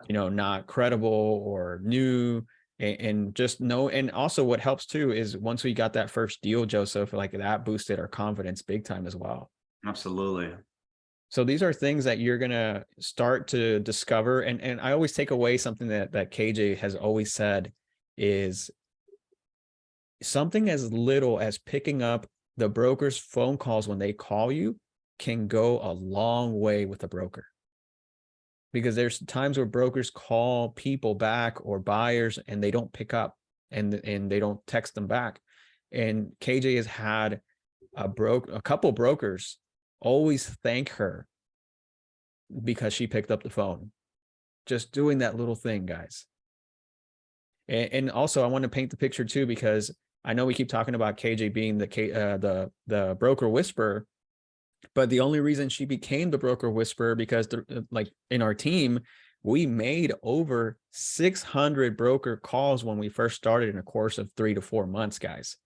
you know, not credible or new. And just know, and also what helps too is once we got that first deal, Joseph, like that boosted our confidence big time as well. Absolutely. So these are things that you're gonna start to discover. And I always take away something that KJ has always said is something as little as picking up the broker's phone calls when they call you can go a long way with a broker. Because there's times where brokers call people back or buyers and they don't pick up, and they don't text them back. And KJ has had a couple brokers always thank her because she picked up the phone. Just doing that little thing, guys. And also I want to paint the picture too, because I know we keep talking about KJ being the broker whisperer, but the only reason she became the broker whisperer because like in our team, we made over 600 broker calls when we first started in a course of 3 to 4 months, guys.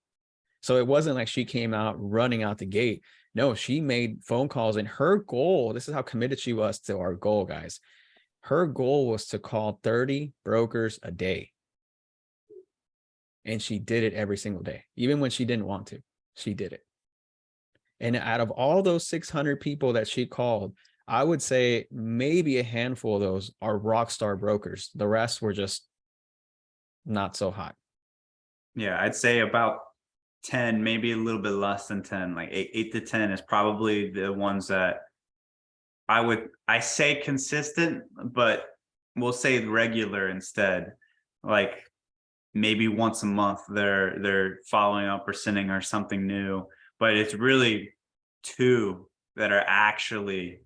So it wasn't like she came out running out the gate. No, she made phone calls, and her goal, this is how committed she was to our goal, guys. Her goal was to call 30 brokers a day. And she did it every single day. Even when she didn't want to, she did it. And out of all those 600 people that she called, I would say maybe a handful of those are rock star brokers. The rest were just not so hot. Yeah, I'd say about 10, maybe a little bit less than 10, like 8 to 10 is probably the ones that I say consistent, but we'll say regular instead. Like maybe once a month they're following up or sending her something new, but it's really 2 that are actually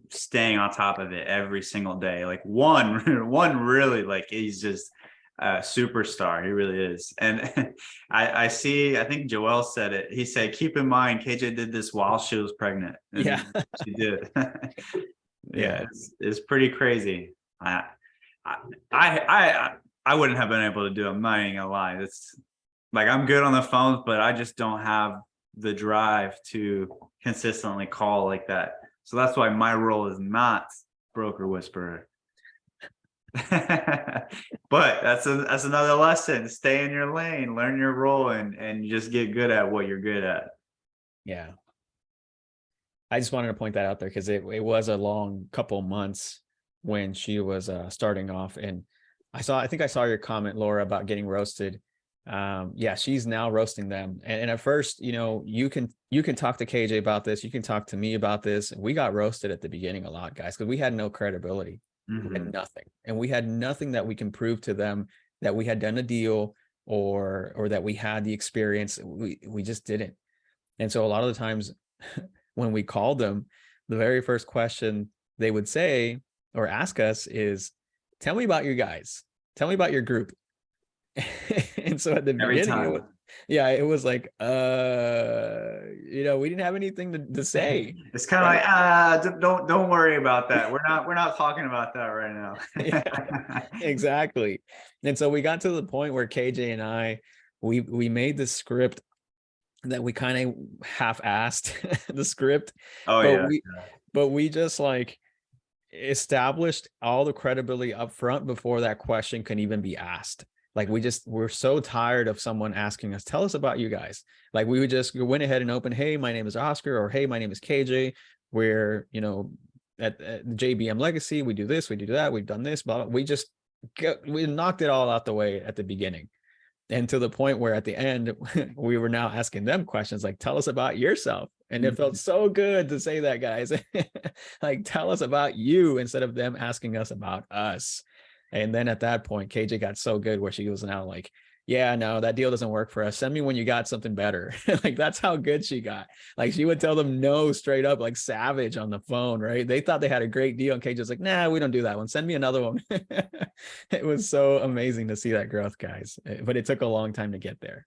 staying on top of it every single day. Like one really, like, he's just a superstar. He really is. And I think Joel said it. He said, keep in mind, KJ did this while she was pregnant. And Yeah. she did. Yeah. It's pretty crazy. I wouldn't have been able to do it. I'm not even gonna lie. It's like, I'm good on the phones, but I just don't have the drive to consistently call like that. So that's why my role is not broker whisperer. But that's another lesson. Stay in your lane, learn your role, and just get good at what you're good at. Yeah. I just wanted to point that out there because it was a long couple months when she was starting off. And I think I saw your comment, Laura, about getting roasted. Yeah, she's now roasting them. And at first, you know, you can talk to KJ about this. You can talk to me about this. We got roasted at the beginning a lot, guys, because we had no credibility. We Mhm. had nothing, and we had nothing that we can prove to them that we had done a deal or that we had the experience. We just didn't. And so a lot of the times when we called them, the very first question they would say or ask us is, tell me about you guys. Tell me about your group. And so at the Every beginning, time. yeah, it was like, we didn't have anything to say, It's kind of right? like don't worry about that. We're not talking about that right Yeah, now. exactly. And so we got to the point where KJ and I, we made this script that we kind of half-assed the script, Oh but yeah. we just like established all the credibility up front before that question can even be asked. Like we're so tired of someone asking us, tell us about you guys. Like we would just went ahead and open, hey, my name is Oscar, or hey, my name is KJ. We're, at JBM Legacy, we do this, we do that, we've done this, blah, blah. We knocked it all out the way at the beginning. And to the point where at the end, we were now asking them questions like, tell us about yourself. And it felt so good to say that, guys. Like, tell us about you instead of them asking us about us. And then at that point, KJ got so good where she was now like, yeah, no, that deal doesn't work for us. Send me when you got something better. Like, that's how good she got. Like, she would tell them no straight up, like savage on the phone, right? They thought they had a great deal. And KJ was like, nah, we don't do that one. Send me another one. It was so amazing to see that growth, guys. But it took a long time to get there.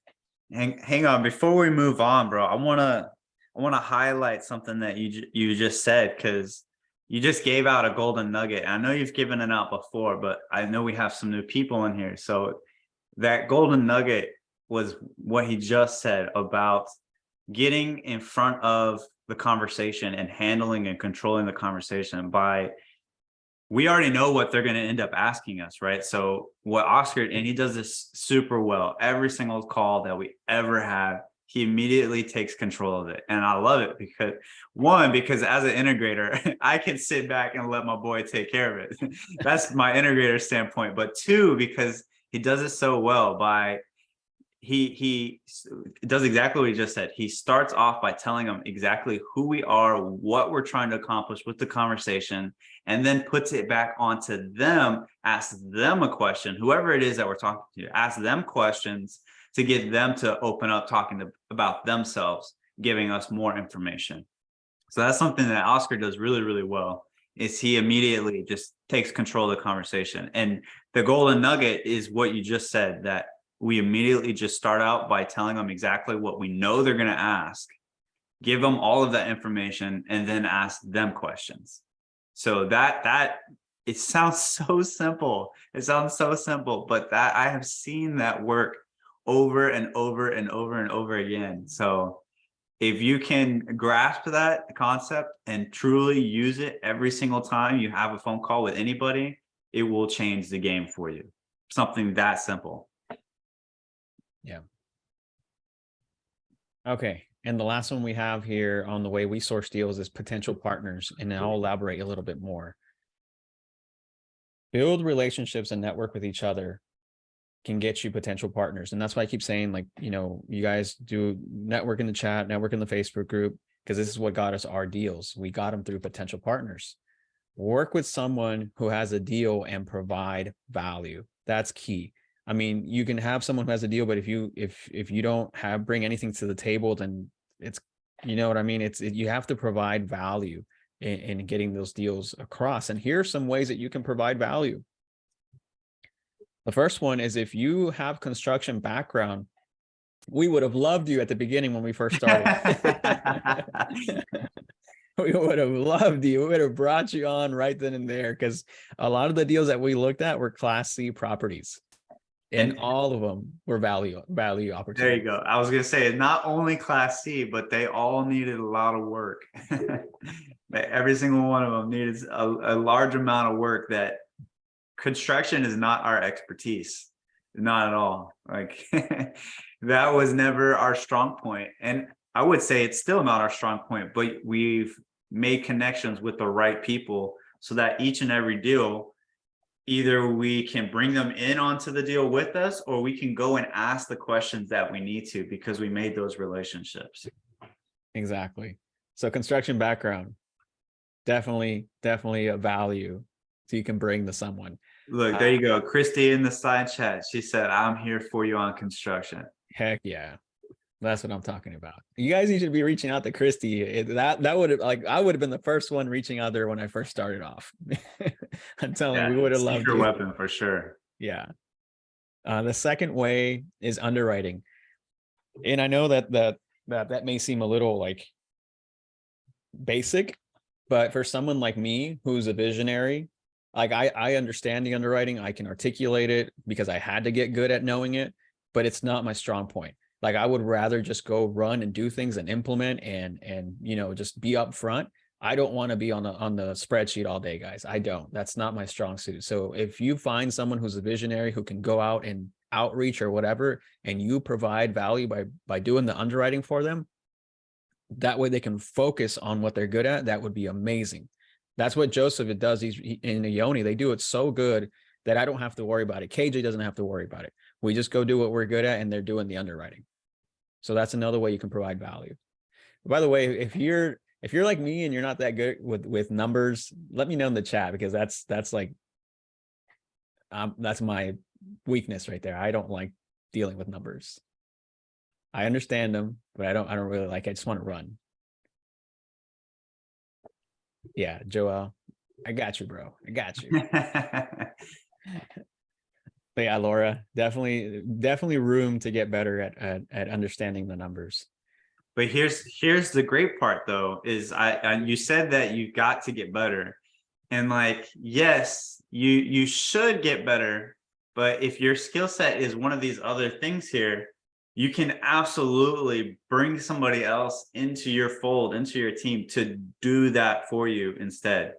Hang on, before we move on, bro. I wanna highlight something that you just said, because you just gave out a golden nugget. I know you've given it out before, but I know we have some new people in here. So that golden nugget was what he just said about getting in front of the conversation and handling and controlling the conversation by, we already know what they're going to end up asking us, right? So what Oscar, and he does this super well, every single call that we ever have, he immediately takes control of it. And I love it because, one, because as an integrator, I can sit back and let my boy take care of it. That's my integrator standpoint. But two, because he does it so well by, he does exactly what he just said. He starts off by telling them exactly who we are, what we're trying to accomplish with the conversation, and then puts it back onto them, asks them a question, whoever it is that we're talking to, ask them questions to get them to open up, about themselves, giving us more information. So that's something that Oscar does really, really well, is he immediately just takes control of the conversation. And the golden nugget is what you just said, that we immediately just start out by telling them exactly what we know they're going to ask, give them all of that information, and then ask them questions. So that it sounds so simple. It sounds so simple, but that I have seen that work over and over and over and over again. So if you can grasp that concept and truly use it every single time you have a phone call with anybody, it will change the game for you. Something that simple. Yeah. Okay. And the last one we have here on the way we source deals is potential partners. And I'll elaborate a little bit more. Build relationships and network with each other can get you potential partners. And that's why I keep saying, like, you guys do network in the chat, network in the Facebook group, because this is what got us our deals. We got them through potential partners. Work with someone who has a deal and provide value. That's key. I mean, you can have someone who has a deal, but if you don't bring anything to the table, then it's, you know what I mean? You have to provide value in getting those deals across. And here are some ways that you can provide value. The first one is, if you have construction background, we would have loved you at the beginning when we first started. We would have loved you. We would have brought you on right then and there, because a lot of the deals that we looked at were Class C properties, and And all of them were value there you opportunities. go. I was gonna say not only Class C, but they all needed a lot of work. Every single one of them needed a large amount of work. That construction is not our expertise, not at all. Like that was never our strong point, and I would say it's still not our strong point. But we've made connections with the right people so that each and every deal, either we can bring them in onto the deal with us, or we can go and ask the questions that we need to, because we made those relationships. Exactly. So construction background, definitely a value so you can bring the someone. Look, there you go. Christy in the side chat. She said, I'm here for you on construction. Heck yeah. That's what I'm talking about. You guys need to be reaching out to Christy. That would have, like, I would have been the first one reaching out there when I first started off. I'm telling Yeah, you, we would have loved secret you. weapon for sure. Yeah. The second way is underwriting. And I know that may seem a little like basic, but for someone like me who's a visionary, like I understand the underwriting, I can articulate it because I had to get good at knowing it, but it's not my strong point. Like I would rather just go run and do things and implement and just be upfront. I don't want to be on the spreadsheet all day, guys. I don't. That's not my strong suit. So if you find someone who's a visionary who can go out and outreach or whatever, and you provide value by doing the underwriting for them, that way they can focus on what they're good at, that would be amazing. That's what Joseph does. He's in Ioni. They do it so good that I don't have to worry about it. KJ doesn't have to worry about it. We just go do what we're good at, and they're doing the underwriting. So that's another way you can provide value. By the way, if you're like me and you're not that good with numbers, let me know in the chat, because that's like that's my weakness right there. I don't like dealing with numbers. I understand them, but I don't really like it. I just want to run. Yeah, Joel, I got you, bro. I got you. But yeah, Laura, definitely room to get better at understanding the numbers. But here's the great part though, is you said that you got to get better. And like, yes, you should get better, but if your skill set is one of these other things here, you can absolutely bring somebody else into your fold, into your team, to do that for you instead.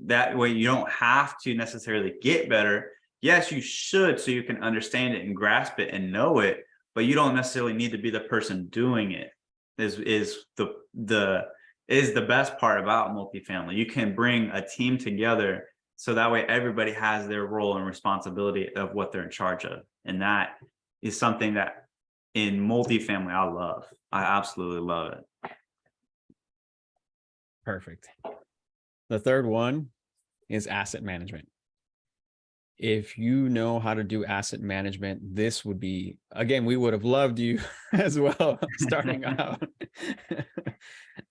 That way you don't have to necessarily get better. Yes, you should, so you can understand it and grasp it and know it, but you don't necessarily need to be the person doing it. Is the best part about multifamily. You can bring a team together so that way everybody has their role and responsibility of what they're in charge of. And that is something that in multifamily I love. I absolutely love it. Perfect. The third one is asset management. If you know how to do asset management, this would be, again, we would have loved you as well starting out.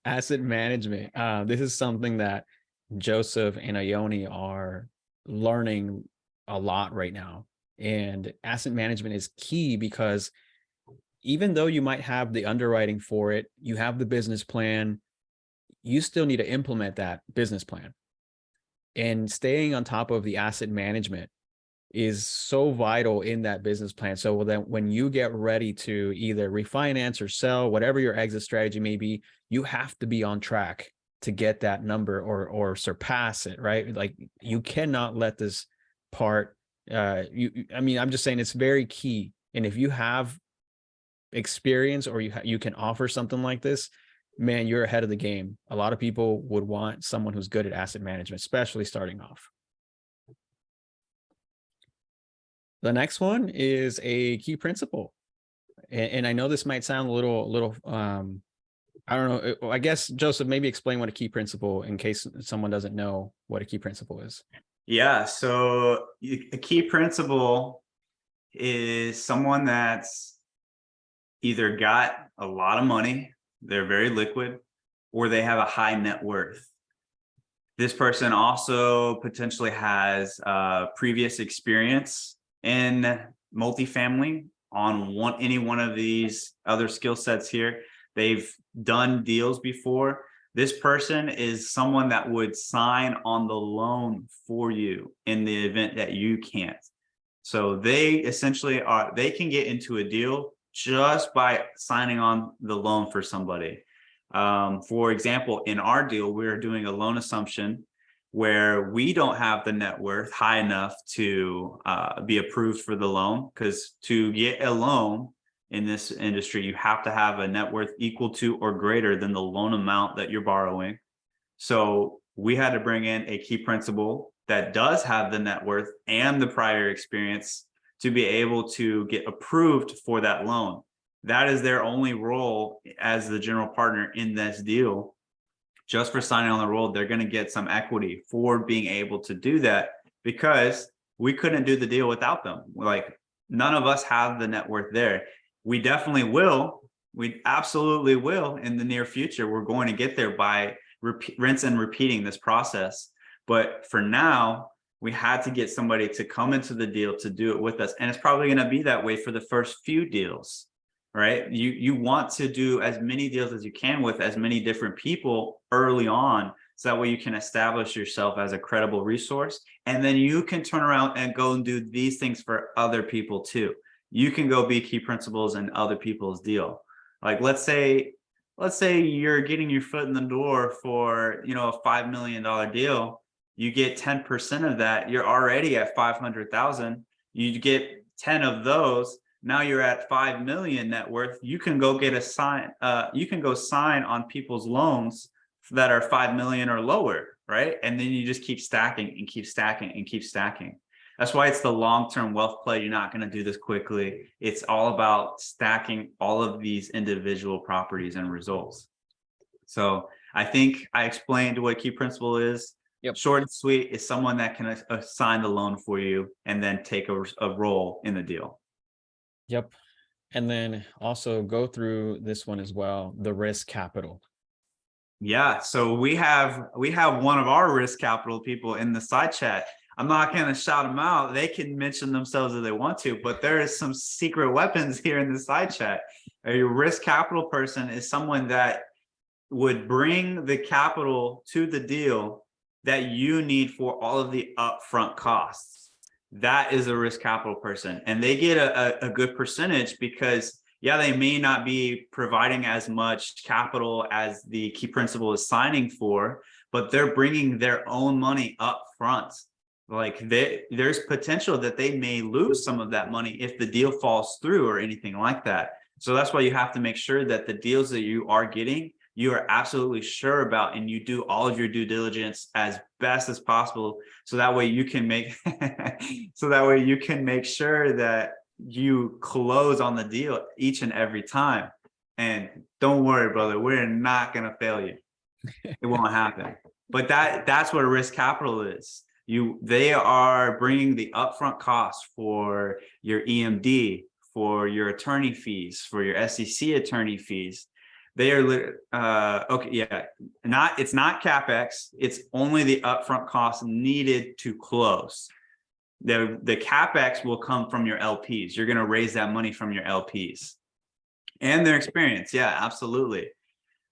Asset management. This is something that Joseph and Ioni are learning a lot right now. And asset management is key, because even though you might have the underwriting for it, you have the business plan, you still need to implement that business plan. And staying on top of the asset management is so vital in that business plan. So then when you get ready to either refinance or sell, whatever your exit strategy may be, you have to be on track to get that number or surpass it, right? Like you cannot let this part, I'm just saying it's very key. And if you have experience or you can offer something like this, man, you're ahead of the game. A lot of people would want someone who's good at asset management, especially starting off. The next one is a key principle. And I know this might sound a little, I don't know. I guess, Joseph, maybe explain what a key principle, in case someone doesn't know what a key principle is. Yeah, so a key principle is someone that's either got a lot of money, they're very liquid, or they have a high net worth. This person also potentially has previous experience in multifamily on any one of these other skill sets here. They've done deals before. This person is someone that would sign on the loan for you in the event that you can't. So they essentially they can get into a deal just by signing on the loan for somebody. For example, in our deal, we're doing a loan assumption where we don't have the net worth high enough to be approved for the loan, because to get a loan in this industry, you have to have a net worth equal to or greater than the loan amount that you're borrowing. So we had to bring in a key principal that does have the net worth and the prior experience to be able to get approved for that loan. That is their only role as the general partner in this deal. Just for signing on the roll, they're going to get some equity for being able to do that. because we couldn't do the deal without them. Like, none of us have the net worth there. We definitely will. We absolutely will in the near future. We're going to get there by rinse and repeating this process. But for now, we had to get somebody to come into the deal to do it with us. And it's probably going to be that way for the first few deals, right? You want to do as many deals as you can with as many different people early on, so that way you can establish yourself as a credible resource. And then you can turn around and go and do these things for other people too. You can go be key principals in other people's deal. Like, let's say you're getting your foot in the door for, a $5 million deal. You get 10% of that, you're already at 500,000. You get 10 of those, now you're at 5 million net worth. You can go get a sign, you can go sign on people's loans that are 5 million or lower, right? And then you just keep stacking and keep stacking and keep stacking. That's why it's the long-term wealth play. You're not going to do this quickly. It's all about stacking all of these individual properties and results. So I think I explained what key principal is. Yep. Short and sweet is someone that can assign the loan for you and then take a role in the deal. Yep. And then also go through this one as well, the risk capital. Yeah, so we have one of our risk capital people in the side chat. I'm not going to shout them out. They can mention themselves if they want to, but there is some secret weapons here in the side chat. A risk capital person is someone that would bring the capital to the deal that you need for all of the upfront costs. That is a risk capital person, and they get a good percentage because, yeah, they may not be providing as much capital as the key principal is signing for, but they're bringing their own money up front. Like, there's potential that they may lose some of that money if the deal falls through or anything like that. So that's why you have to make sure that the deals that you are getting, you are absolutely sure about, and you do all of your due diligence as best as possible. So that way you can make, sure that you close on the deal each and every time. And don't worry, brother, we're not going to fail you. It won't happen. But that's what a risk capital is. They are bringing the upfront costs for your EMD, for your attorney fees, for your SEC attorney fees. They are okay, yeah. It's not CapEx. It's only the upfront costs needed to close. The CapEx will come from your LPs. You're going to raise that money from your LPs and their experience. Yeah, absolutely.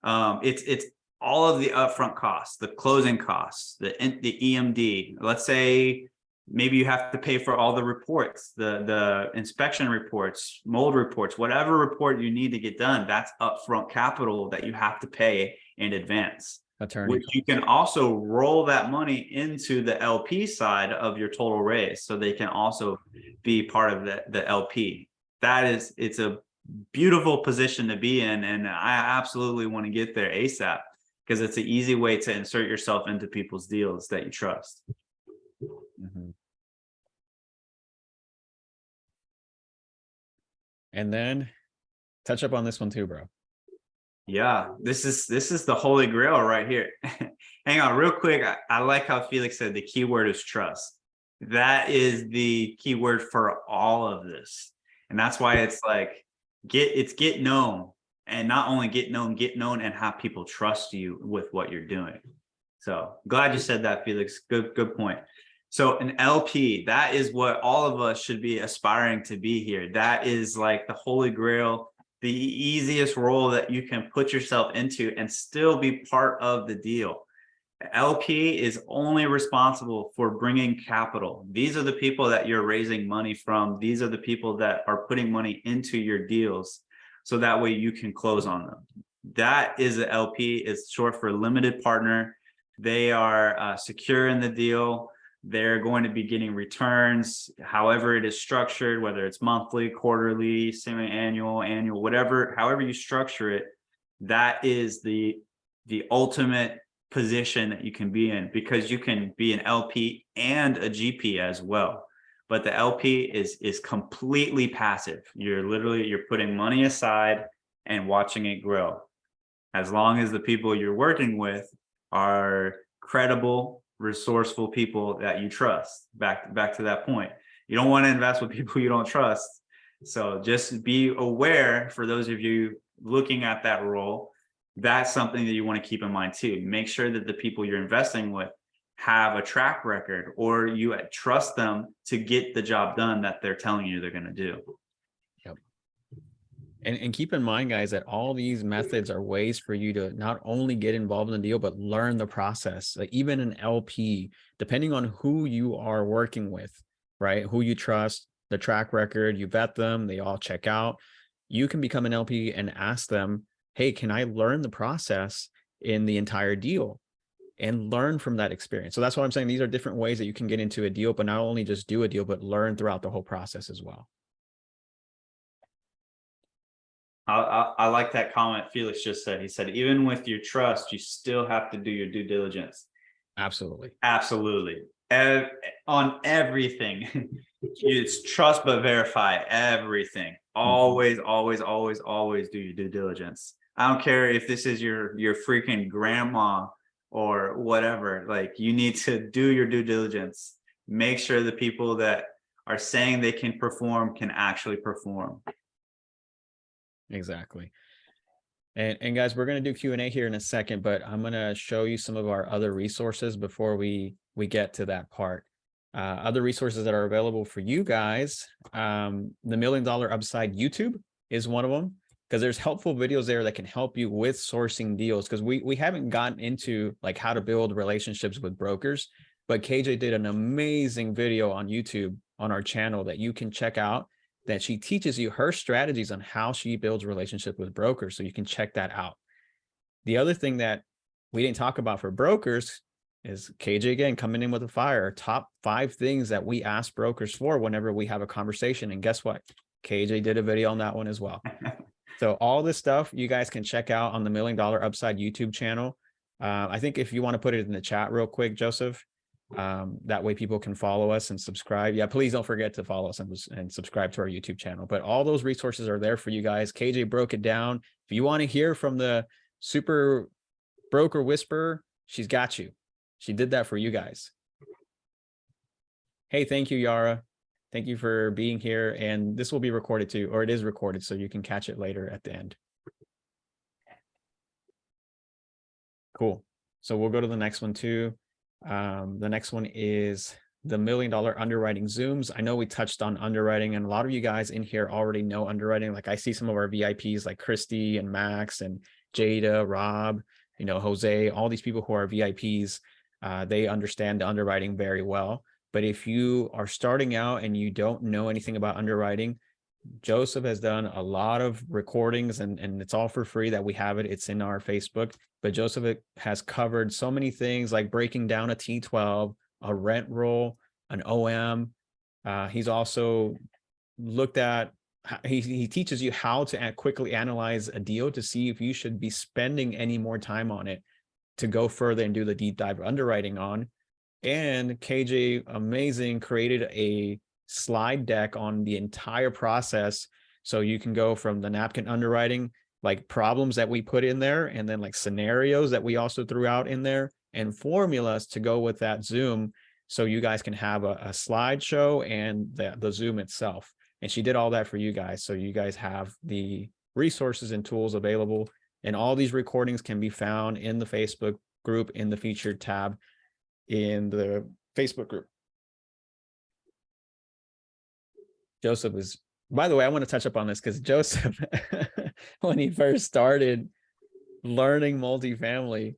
It's all of the upfront costs, the closing costs, the EMD. Let's say maybe you have to pay for all the reports, the inspection reports, mold reports, whatever report you need to get done. That's upfront capital that you have to pay in advance. Attorney. Which you can also roll that money into the LP side of your total raise, so they can also be part of the LP. It's a beautiful position to be in, and I absolutely want to get there ASAP, because it's an easy way to insert yourself into people's deals that you trust. Mm-hmm. And then touch up on this one too, bro. Yeah, this is the holy grail right here. Hang on real quick. I like how Felix said the keyword is trust. That is the keyword for all of this. And that's why it's like, get known. And not only get known and have people trust you with what you're doing. So glad you said that, Felix. Good point. So an LP, that is what all of us should be aspiring to be here. That is like the holy grail, the easiest role that you can put yourself into and still be part of the deal. LP is only responsible for bringing capital. These are the people that you're raising money from. These are the people that are putting money into your deals, so that way you can close on them. That is an LP. It's short for limited partner. They are secure in the deal. They're going to be getting returns, however it is structured, whether it's monthly, quarterly, semi-annual, annual, whatever, however you structure it. That is the ultimate position that you can be in, because you can be an LP and a GP as well. But the LP is completely passive. You're putting money aside and watching it grow. As long as the people you're working with are credible, resourceful people that you trust. Back to that point. You don't want to invest with people you don't trust. So just be aware, for those of you looking at that role, that's something that you want to keep in mind too. Make sure that the people you're investing with have a track record, or you trust them to get the job done that they're telling you they're going to do. Yep. And keep in mind, guys, that all these methods are ways for you to not only get involved in the deal, but learn the process. Like even an LP, depending on who you are working with, right? Who you trust, the track record, you vet them, they all check out. You can become an LP and ask them, hey, can I learn the process in the entire deal and learn from that experience? So that's what I'm saying. These are different ways that you can get into a deal, but not only just do a deal, but learn throughout the whole process as well. I like that comment Felix just said. He said, even with your trust, you still have to do your due diligence. Absolutely. Absolutely. On everything. It's trust but verify everything. Always, always, always, always do your due diligence. I don't care if this is your freaking grandma or whatever. Like, you need to do your due diligence. Make sure the people that are saying they can perform can actually perform. Exactly. And guys, we're going to do Q&A here in a second, but I'm going to show you some of our other resources before we get to that part. Other resources that are available for you guys. The $1 Million Upside YouTube is one of them, because there's helpful videos there that can help you with sourcing deals. Because we haven't gotten into like how to build relationships with brokers, but KJ did an amazing video on YouTube on our channel that you can check out, that she teaches you her strategies on how she builds relationship with brokers. So you can check that out. The other thing that we didn't talk about for brokers is KJ again coming in with a fire, top 5 things that we ask brokers for whenever we have a conversation. And guess what? KJ did a video on that one as well. So all this stuff you guys can check out on the $1 Million Upside YouTube channel. I think if you want to put it in the chat real quick, Joseph, that way people can follow us and subscribe. Yeah, please don't forget to follow us and subscribe to our YouTube channel. But all those resources are there for you guys. KJ broke it down. If you want to hear from the super broker whisperer, she's got you. She did that for you guys. Hey, thank you, Yara. Thank you for being here. And this will be recorded too, or it is recorded, so you can catch it later at the end. Cool. So we'll go to the next one too. The next one is the $1 Million Underwriting Zooms. I know we touched on underwriting, and a lot of you guys in here already know underwriting. Like I see some of our VIPs like Christy and Max and Jada, Rob, you know, Jose, all these people who are VIPs, they understand the underwriting very well. But if you are starting out and you don't know anything about underwriting, Joseph has done a lot of recordings, and it's all for free that we have it. It's in our Facebook. But Joseph has covered so many things like breaking down a T12, a rent roll, an OM. He's also looked at, he teaches you how to quickly analyze a deal to see if you should be spending any more time on it to go further and do the deep dive underwriting on. And KJ, amazing, created a slide deck on the entire process. So you can go from the napkin underwriting, like problems that we put in there, and then like scenarios that we also threw out in there, and formulas to go with that Zoom. So you guys can have a slideshow and the Zoom itself. And she did all that for you guys. So you guys have the resources and tools available. And all these recordings can be found in the Facebook group in the featured tab in the Facebook group. Joseph is, by the way, I want to touch up on this because Joseph, when he first started learning multifamily,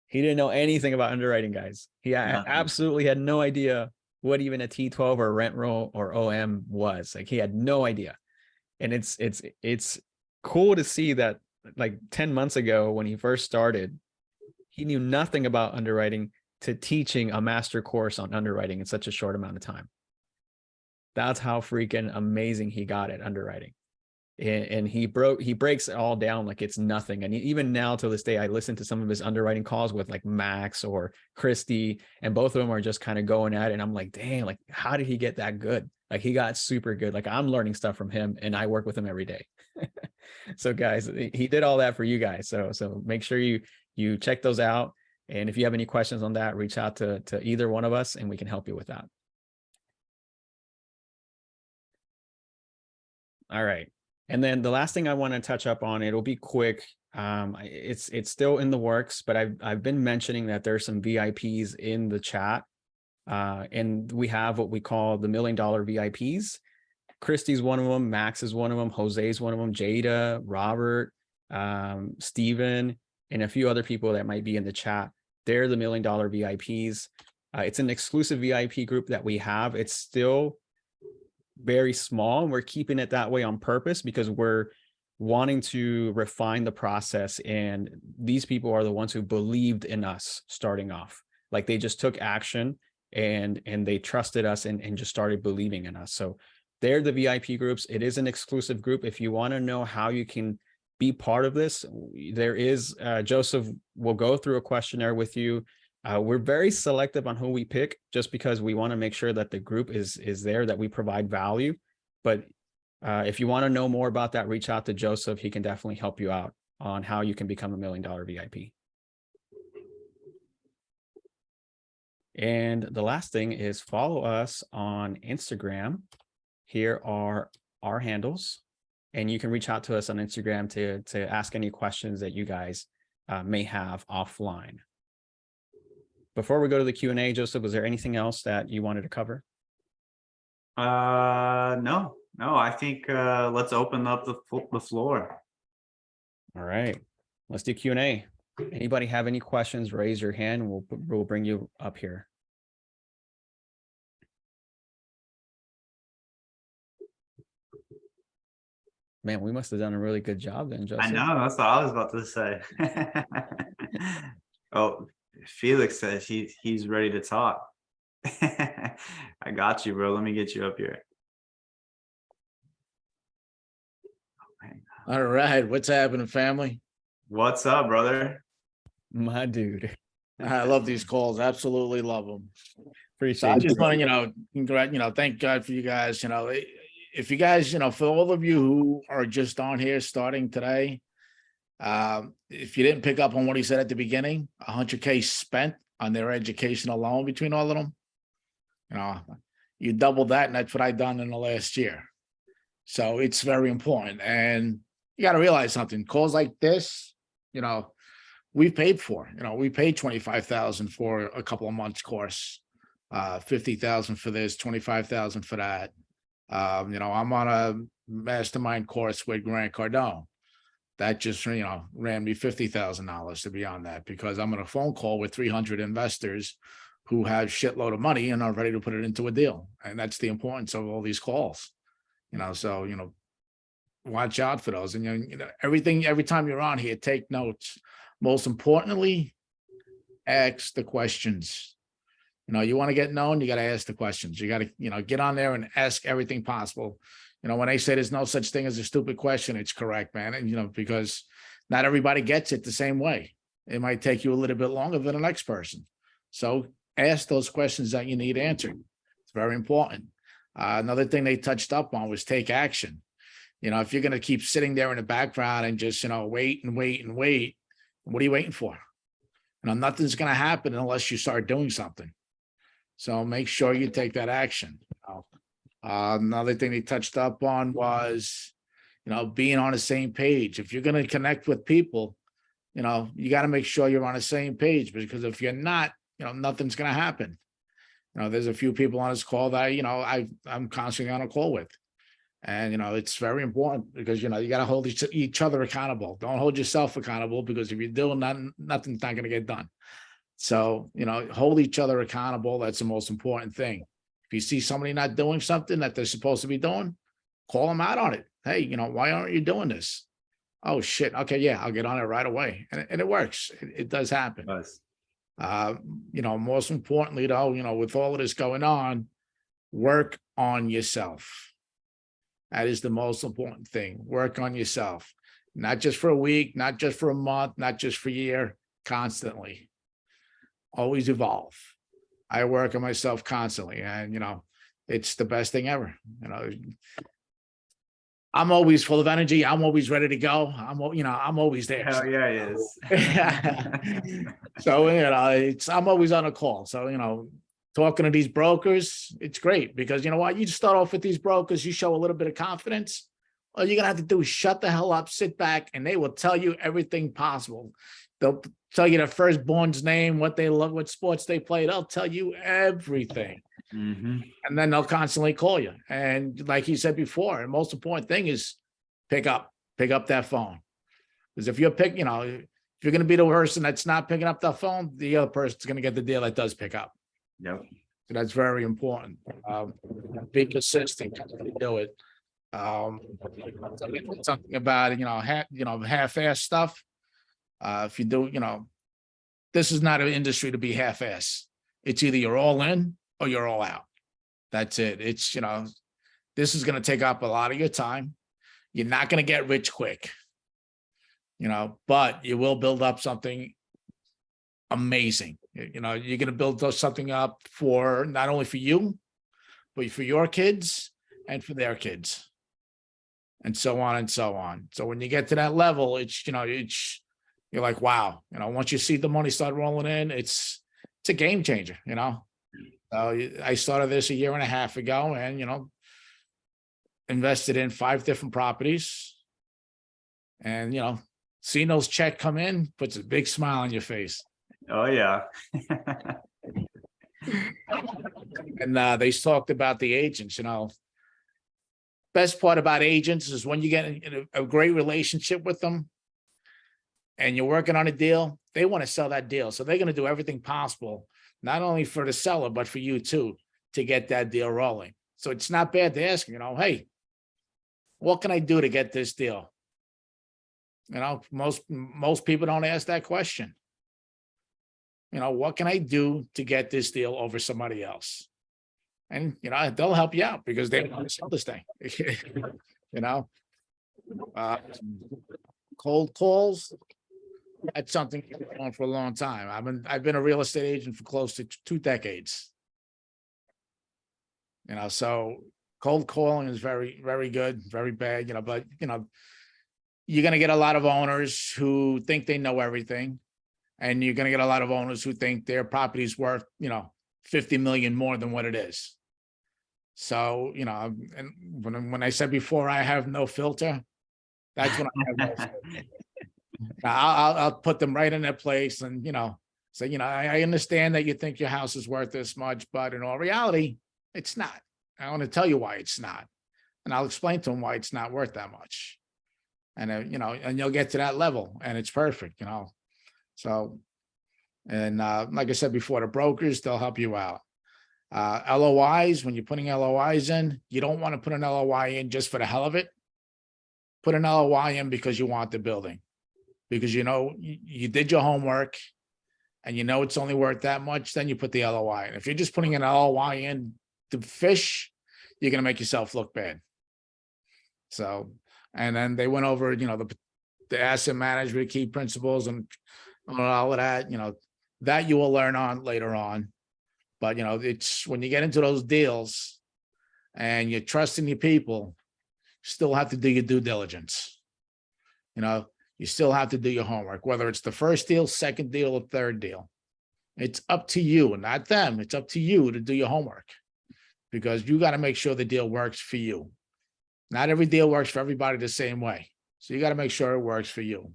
he didn't know anything about underwriting, guys. He absolutely had no idea what even a T12 or rent roll or OM was. Like, he had no idea. And it's cool to see that like 10 months ago when he first started, he knew nothing about underwriting to teaching a master course on underwriting in such a short amount of time. That's how freaking amazing he got at underwriting. And he breaks it all down like it's nothing. And even now to this day, I listen to some of his underwriting calls with like Max or Christy, and both of them are just kind of going at it. And I'm like, dang, like, how did he get that good? Like, he got super good. Like, I'm learning stuff from him and I work with him every day. So guys, he did all that for you guys. So make sure you check those out. And if you have any questions on that, reach out to either one of us and we can help you with that. All right. And then the last thing I want to touch up on, it'll be quick. It's still in the works, but I've been mentioning that there's some VIPs in the chat. And we have what we call the $1 million VIPs. Christy's one of them, Max is one of them, Jose's one of them, Jada, Robert, Steven, and a few other people that might be in the chat. They're the $1 million VIPs. It's an exclusive VIP group that we have. It's still very small, and we're keeping it that way on purpose because we're wanting to refine the process. And these people are the ones who believed in us starting off. Like they just took action and they trusted us and just started believing in us. So they're the VIP groups. It is an exclusive group. If you want to know how you can be part of this, there is Joseph will go through a questionnaire with you. We're very selective on who we pick just because we want to make sure that the group is there, that we provide value. But if you want to know more about that, reach out to Joseph. He can definitely help you out on how you can become a $1 million VIP. And the last thing is follow us on Instagram. Here are our handles, and you can reach out to us on Instagram to ask any questions that you guys may have offline. Before we go to the Q&A, Joseph, was there anything else that you wanted to cover? No, I think let's open up the floor. All right, let's do Q&A. Anybody have any questions, raise your hand. We'll bring you up here. Man, we must have done a really good job then, Joseph. I know, that's what I was about to say. Oh, Felix says he's ready to talk. I got you, bro. Let me get you up here. All right, what's happening, family? What's up, brother? My dude. I love these calls. Absolutely love them. Appreciate So I it. just want to, thank God for you guys. If you guys, for all of you who are just on here starting today, if you didn't pick up on what he said at the beginning, 100K spent on their education alone between all of them, you double that, and that's what I've done in the last year. So it's very important, and you got to realize something. Calls like this, we've paid for. We paid $25,000 for a couple of months course, $50,000 for this, $25,000 for that. I'm on a mastermind course with Grant Cardone. That just, ran me $50,000 to be on that, because I'm on a phone call with 300 investors who have shitload of money and are ready to put it into a deal. And that's the importance of all these calls, so, watch out for those. And, every time you're on here, take notes. Most importantly, ask the questions. You want to get known, you got to ask the questions. You got to, get on there and ask everything possible. When they say there's no such thing as a stupid question, it's correct, man. And, because not everybody gets it the same way. It might take you a little bit longer than the next person. So ask those questions that you need answered. It's very important. Another thing they touched up on was take action. If you're going to keep sitting there in the background and just, wait and wait and wait, what are you waiting for? Nothing's going to happen unless you start doing something. So make sure you take that action. Another thing they touched up on was, being on the same page. If you're going to connect with people, you got to make sure you're on the same page, because if you're not, nothing's going to happen. There's a few people on this call that, I'm constantly on a call with. And, it's very important, because, you got to hold each other accountable. Don't hold yourself accountable, because if you do, nothing's not going to get done. So, hold each other accountable. That's the most important thing. If you see somebody not doing something that they're supposed to be doing, call them out on it. Hey, why aren't you doing this? Oh, shit. Okay, yeah, I'll get on it right away. And it works. It does happen. Nice. Most importantly, though, with all of this going on, work on yourself. That is the most important thing. Work on yourself, not just for a week, not just for a month, not just for a year, constantly. Always evolve. I work on myself constantly, and, it's the best thing ever. I'm always full of energy. I'm always ready to go. I'm always there. Hell yeah, he is. So, I'm always on a call. So, talking to these brokers, it's great because you know what? You start off with these brokers, you show a little bit of confidence. All you're gonna have to do is shut the hell up, sit back, and they will tell you everything possible. They'll tell you their firstborn's name, what they love, what sports they play. They'll tell you everything. Mm-hmm. And then they'll constantly call you. And like he said before, the most important thing is pick up that phone. Because if you're if you're going to be the person that's not picking up the phone, the other person's going to get the deal that does pick up. Yep. So that's very important. Be consistent, do it. Something about half-ass stuff. If you do, this is not an industry to be half-ass. It's either you're all in or you're all out. That's it. It's this is going to take up a lot of your time. You're not going to get rich quick, but you will build up something amazing. You're going to build something up for not only for you, but for your kids and for their kids, and so on and so on. So when you get to that level, it's you're like, wow. Once you see the money start rolling in, it's a game changer. I started this a year and a half ago, and invested in 5 different properties, and seeing those checks come in puts a big smile on your face. Oh yeah. And they talked about the agents. Best part about agents is when you get in a great relationship with them and you're working on a deal, they want to sell that deal. So they're going to do everything possible, not only for the seller, but for you too, to get that deal rolling. So it's not bad to ask, hey, what can I do to get this deal? Most people don't ask that question. What can I do to get this deal over somebody else? And, they'll help you out because they want to sell this thing. Cold calls. That's something I've been on for a long time. I've been a real estate agent for close to 2 decades. So cold calling is very, very good, very bad, but you're going to get a lot of owners who think they know everything. And you're going to get a lot of owners who think their property is worth, 50 million more than what it is. So, and when I said before, I have no filter, that's when I have no filter. I'll put them right in their place and, say, I understand that you think your house is worth this much, but in all reality, it's not. I want to tell you why it's not. And I'll explain to them why it's not worth that much. And, and you'll get to that level and it's perfect, So, and like I said before, the brokers, they'll help you out. LOIs, when you're putting LOIs in, you don't want to put an LOI in just for the hell of it. Put an LOI in because you want the building. Because you did your homework and it's only worth that much, then you put the LOI in. If you're just putting an LOI in to fish, you're going to make yourself look bad. So, and then they went over, the asset management key principles and all of that, that you will learn on later on. But, it's when you get into those deals and you're trusting your people, you still have to do your due diligence. You still have to do your homework, whether it's the first deal, second deal, or third deal. It's up to you and not them. It's up to you to do your homework because you got to make sure the deal works for you. Not every deal works for everybody the same way. So you got to make sure it works for you.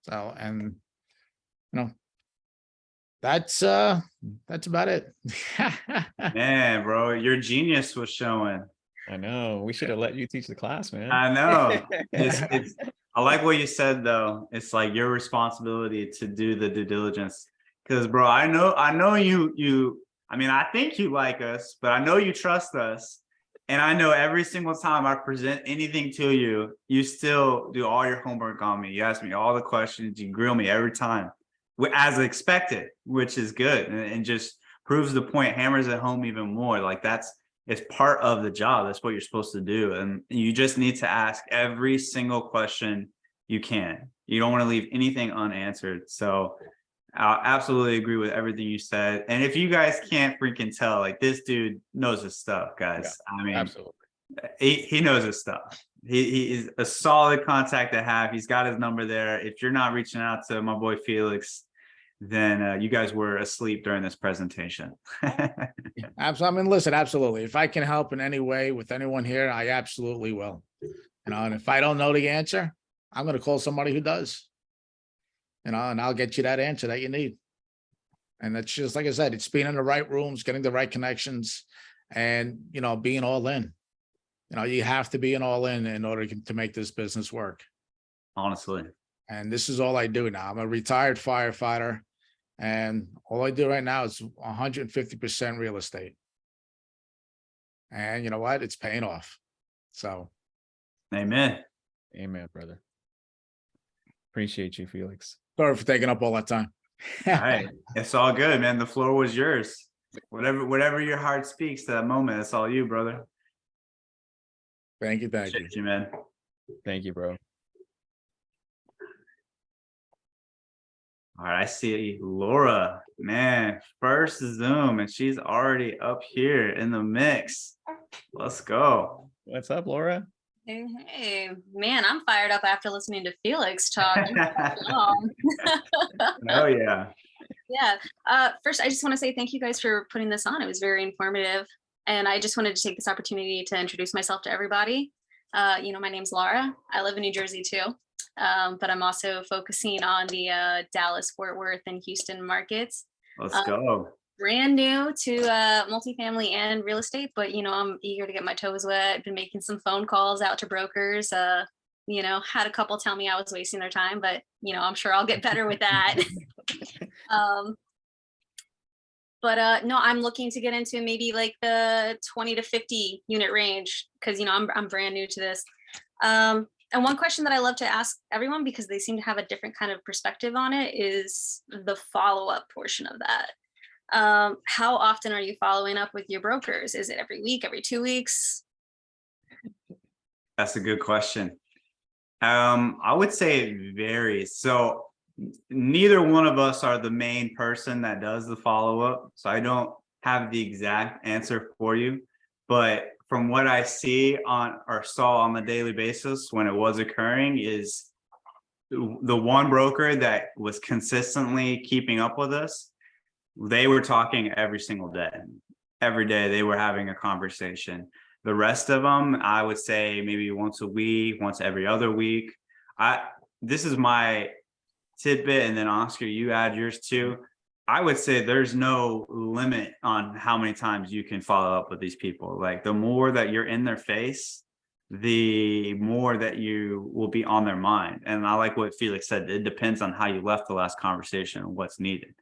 So, and that's about it. Man, bro, your genius was showing. I know. We should have let you teach the class, man. I know. It's I like what you said though. It's like your responsibility to do the due diligence. Because bro, I know you I think you like us, but I know you trust us. And I know every single time I present anything to you, you still do all your homework on me. You ask me all the questions, you grill me every time. As expected, which is good and just proves the point, hammers it home even more. Like it's part of the job. That's what you're supposed to do. And you just need to ask every single question you can. You don't want to leave anything unanswered. So I absolutely agree with everything you said. And if you guys can't freaking tell, like this dude knows his stuff, guys. Yeah, absolutely. He knows his stuff. He is a solid contact to have. He's got his number there. If you're not reaching out to my boy Felix, then you guys were asleep during this presentation. Absolutely. I mean, listen, absolutely. If I can help in any way with anyone here, I absolutely will. And if I don't know the answer, I'm going to call somebody who does. And I'll get you that answer that you need. And that's just, like I said, it's being in the right rooms, getting the right connections, and, being all in. You have to be an all in order to make this business work. Honestly. And this is all I do now. I'm a retired firefighter, and all I do right now is 150% real estate. And you know what? It's paying off. So. Amen. Amen, brother. Appreciate you, Felix. Sorry for taking up all that time. All right. It's all good, man. The floor was yours. Whatever your heart speaks to that moment, it's all you, brother. Thank you. Appreciate you, man. Thank you, bro. All right, I see Laura, man, first Zoom, and she's already up here in the mix. Let's go. What's up, Laura? Hey, man, I'm fired up after listening to Felix talk. Oh yeah. Yeah. First, I just want to say thank you guys for putting this on. It was very informative. And I just wanted to take this opportunity to introduce myself to everybody. My name's Laura. I live in New Jersey too. But I'm also focusing on the Dallas, Fort Worth, and Houston markets. Let's go. Brand new to multifamily and real estate, but I'm eager to get my toes wet. I've been making some phone calls out to brokers. Had a couple tell me I was wasting their time, but I'm sure I'll get better with that. No, I'm looking to get into maybe like the 20 to 50 unit range because I'm brand new to this. And one question that I love to ask everyone, because they seem to have a different kind of perspective on it, is the follow-up portion of that. How often are you following up with your brokers? Is it every week, every 2 weeks? That's a good question. I would say it varies. So neither one of us are the main person that does the follow-up. So I don't have the exact answer for you, but from what I see on or saw on the daily basis when it was occurring is the one broker that was consistently keeping up with us. They were talking every single day. Every day they were having a conversation. The rest of them, I would say maybe once a week, once every other week. This is my tidbit, and then Oscar, you add yours too. I would say there's no limit on how many times you can follow up with these people. Like the more that you're in their face, the more that you will be on their mind. And I like what Felix said. It depends on how you left the last conversation and what's needed.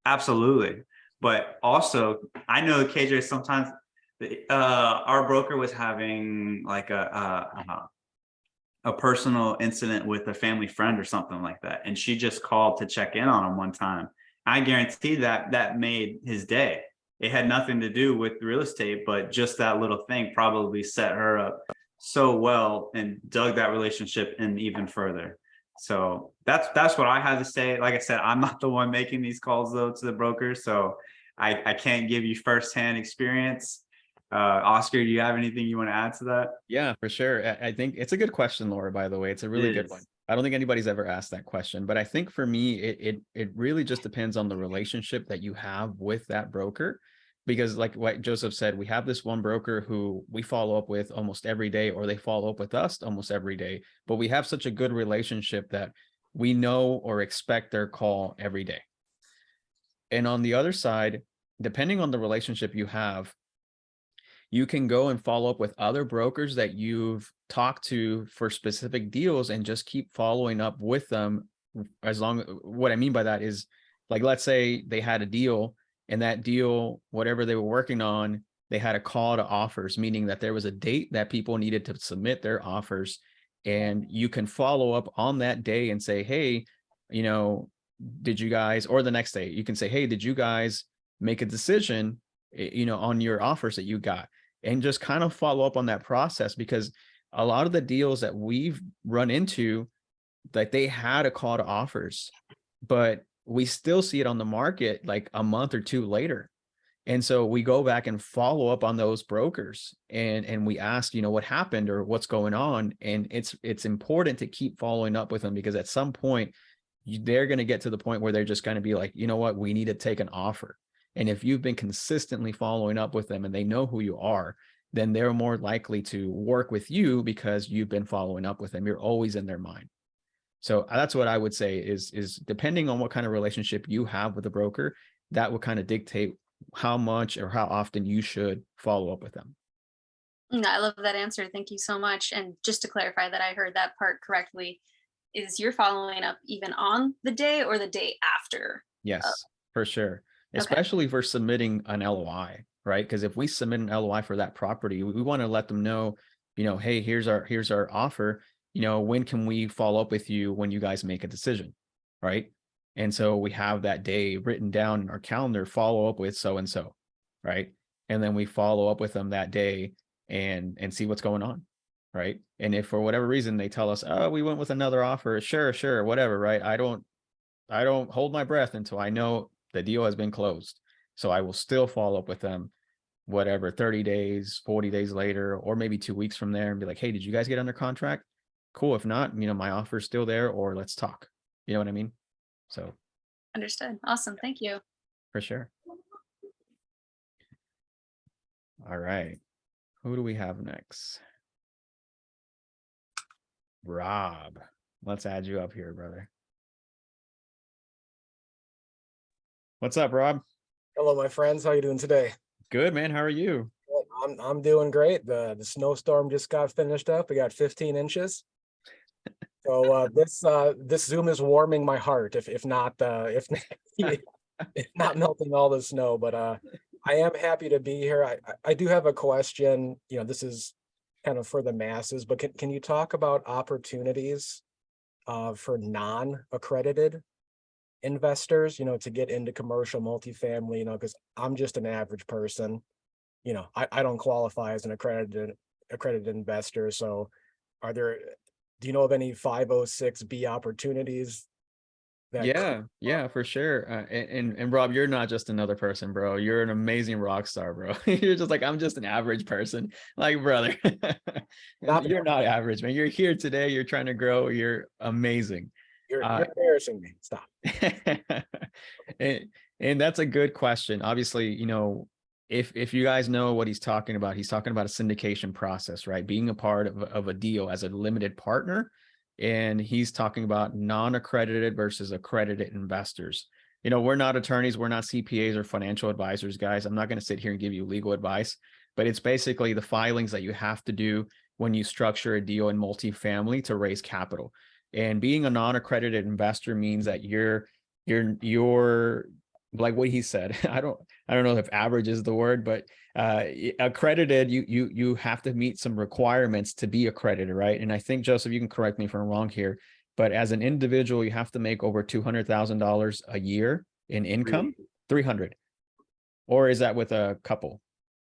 Absolutely. But also, I know KJ sometimes our broker was having like a personal incident with a family friend or something like that, and she just called to check in on him one time. I guarantee that made his day. It had nothing to do with real estate, but just that little thing probably set her up so well and dug that relationship in even further. So that's what I had to say. Like I said, I'm not the one making these calls though to the brokers, so I can't give you firsthand experience. Oscar, do you have anything you want to add to that? Yeah, for sure. I think it's a good question, Laura, by the way. It's a really good one. I don't think anybody's ever asked that question, but I think for me, it really just depends on the relationship that you have with that broker. Because like what Joseph said, we have this one broker who we follow up with almost every day, or they follow up with us almost every day, but we have such a good relationship that we know or expect their call every day. And on the other side, depending on the relationship you have, you can go and follow up with other brokers that you've talked to for specific deals and just keep following up with them. What I mean by that is, like, let's say they had a deal, and that deal, whatever they were working on, they had a call to offers, meaning that there was a date that people needed to submit their offers. And you can follow up on that day and say, hey, did you guys, or the next day, you can say, hey, did you guys make a decision, on your offers that you got? And just kind of follow up on that process, because a lot of the deals that we've run into, like, they had a call to offers, but we still see it on the market like a month or two later. And so we go back and follow up on those brokers and we ask, you know, what happened or what's going on. And it's important to keep following up with them, because at some point they're going to get to the point where they're just going to be like, you know what, we need to take an offer. And if you've been consistently following up with them and they know who you are, then they're more likely to work with you because you've been following up with them. You're always in their mind. So that's what I would say is depending on what kind of relationship you have with the broker, that will kind of dictate how much or how often you should follow up with them. I love that answer. Thank you so much. And just to clarify that I heard that part correctly, is you're following up even on the day or the day after? Yes, for sure. Okay. Especially for submitting an LOI, right? Because if we submit an LOI for that property, we want to let them know, you know, hey, here's our offer. You know, when can we follow up with you when you guys make a decision, right? And so we have that day written down in our calendar, follow up with so and so, right? And then we follow up with them that day and see what's going on, right? And if for whatever reason they tell us, oh, we went with another offer, sure, whatever, right? I don't hold my breath until I know the deal has been closed. So I will still follow up with them, whatever, 30 days, 40 days later, or maybe 2 weeks from there and be like, hey, did you guys get under contract? Cool. If not, you know, my offer is still there, or let's talk. You know what I mean? So. Understood. Awesome. Thank you. For sure. All right. Who do we have next? Rob. Let's add you up here, brother. What's up, Rob? Hello, my friends. How you doing today? Good, man. How are you? I'm doing great. The snowstorm just got finished up. We got 15 inches. So this Zoom is warming my heart, if not if not melting all the snow. But I am happy to be here. I do have a question. You know, this is kind of for the masses, but can you talk about opportunities for non-accredited investors, you know, to get into commercial multifamily, you know, because I'm just an average person. You know, I don't qualify as an accredited investor. So do you know of any 506B opportunities? Yeah, for sure. And Rob, you're not just another person, bro. You're an amazing rock star, bro. You're just like, I'm just an average person. Like, brother, you're not average, man. You're here today. You're trying to grow. You're amazing. You're embarrassing me. Stop. And that's a good question. Obviously, you know, if you guys know what he's talking about a syndication process, right? Being a part of a deal as a limited partner. And he's talking about non-accredited versus accredited investors. You know, we're not attorneys, we're not CPAs or financial advisors, guys. I'm not going to sit here and give you legal advice, but it's basically the filings that you have to do when you structure a deal in multifamily to raise capital. And being a non-accredited investor means that you're like what he said. I don't know if average is the word, but accredited, you have to meet some requirements to be accredited, right? And I think, Joseph, you can correct me if I'm wrong here, but as an individual, you have to make over $200,000 a year in income. 300, or is that with a couple?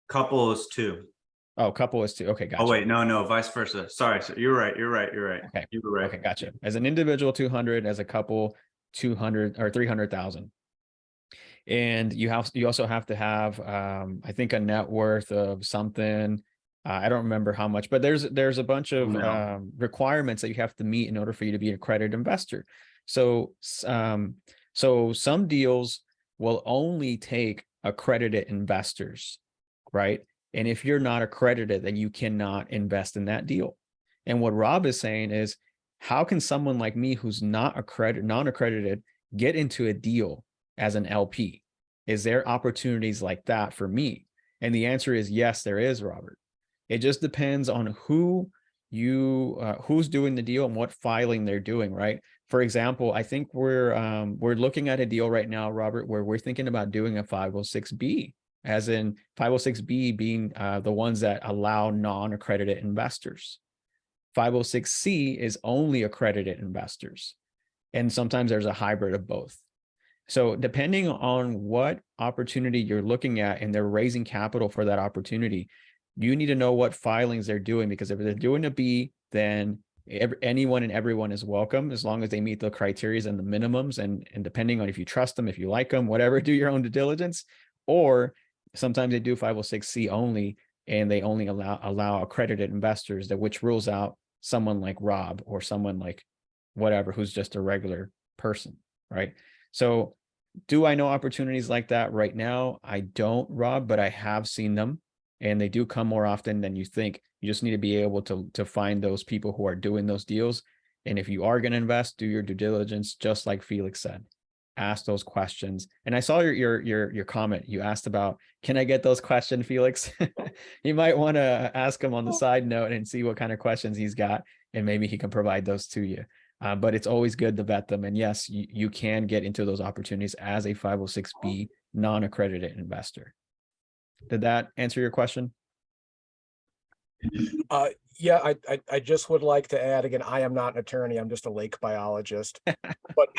Couple is 2. Oh, couple is 2. Okay, gotcha. Oh wait, no, vice versa. Sorry, so you're right. Okay, you were right. Okay, gotcha. As an individual, 200. As a couple, 200 or 300,000. And you also have to have, I think, a net worth of something. I don't remember how much, but there's a bunch of requirements that you have to meet in order for you to be an accredited investor. So some deals will only take accredited investors, right? And if you're not accredited, then you cannot invest in that deal. And what Rob is saying is, how can someone like me who's non-accredited get into a deal as an LP? Is there opportunities like that for me? And the answer is yes, there is, Robert. It just depends on who's doing the deal and what filing they're doing, right? For example, I think we're looking at a deal right now, Robert, where we're thinking about doing a 506B, as in 506B being the ones that allow non-accredited investors. 506C is only accredited investors. And sometimes there's a hybrid of both. So depending on what opportunity you're looking at and they're raising capital for that opportunity, you need to know what filings they're doing, because if they're doing a B, then anyone and everyone is welcome as long as they meet the criteria and the minimums. And depending on if you trust them, if you like them, whatever, do your own due diligence. Or Sometimes they do 506c only, and they only allow accredited investors, that which rules out someone like Rob or someone like whatever who's just a regular person, right? So do I know opportunities like that right now? I don't, Rob, but I have seen them, and they do come more often than you think. You just need to be able to find those people who are doing those deals. And if you are going to invest, do your due diligence, just like Felix said. Ask those questions. And I saw your comment. You asked about, can I get those questions, Felix? You might want to ask him on the side note and see what kind of questions he's got, and maybe he can provide those to you. But it's always good to vet them. And yes, you can get into those opportunities as a 506b non-accredited investor. Did that answer your question? Yeah, I just would like to add again, I am not an attorney, I'm just a lake biologist. But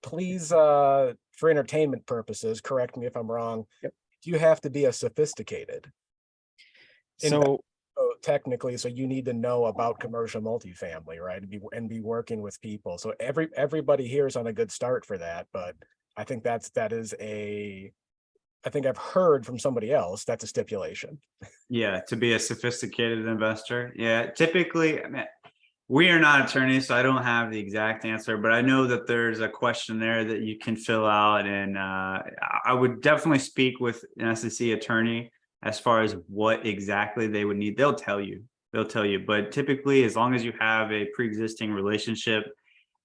please, for entertainment purposes, correct me if I'm wrong. Yep. You have to be a sophisticated So technically, so you need to know about commercial multifamily, right? And be working with people. So everybody here is on a good start for that, but I think I think I've heard from somebody else that's a stipulation. Yeah, to be a sophisticated investor. Yeah, typically, I mean, we are not attorneys, so I don't have the exact answer, but I know that there's a questionnaire that you can fill out, and I would definitely speak with an SEC attorney as far as what exactly they would need. They'll tell you, but typically, as long as you have a pre-existing relationship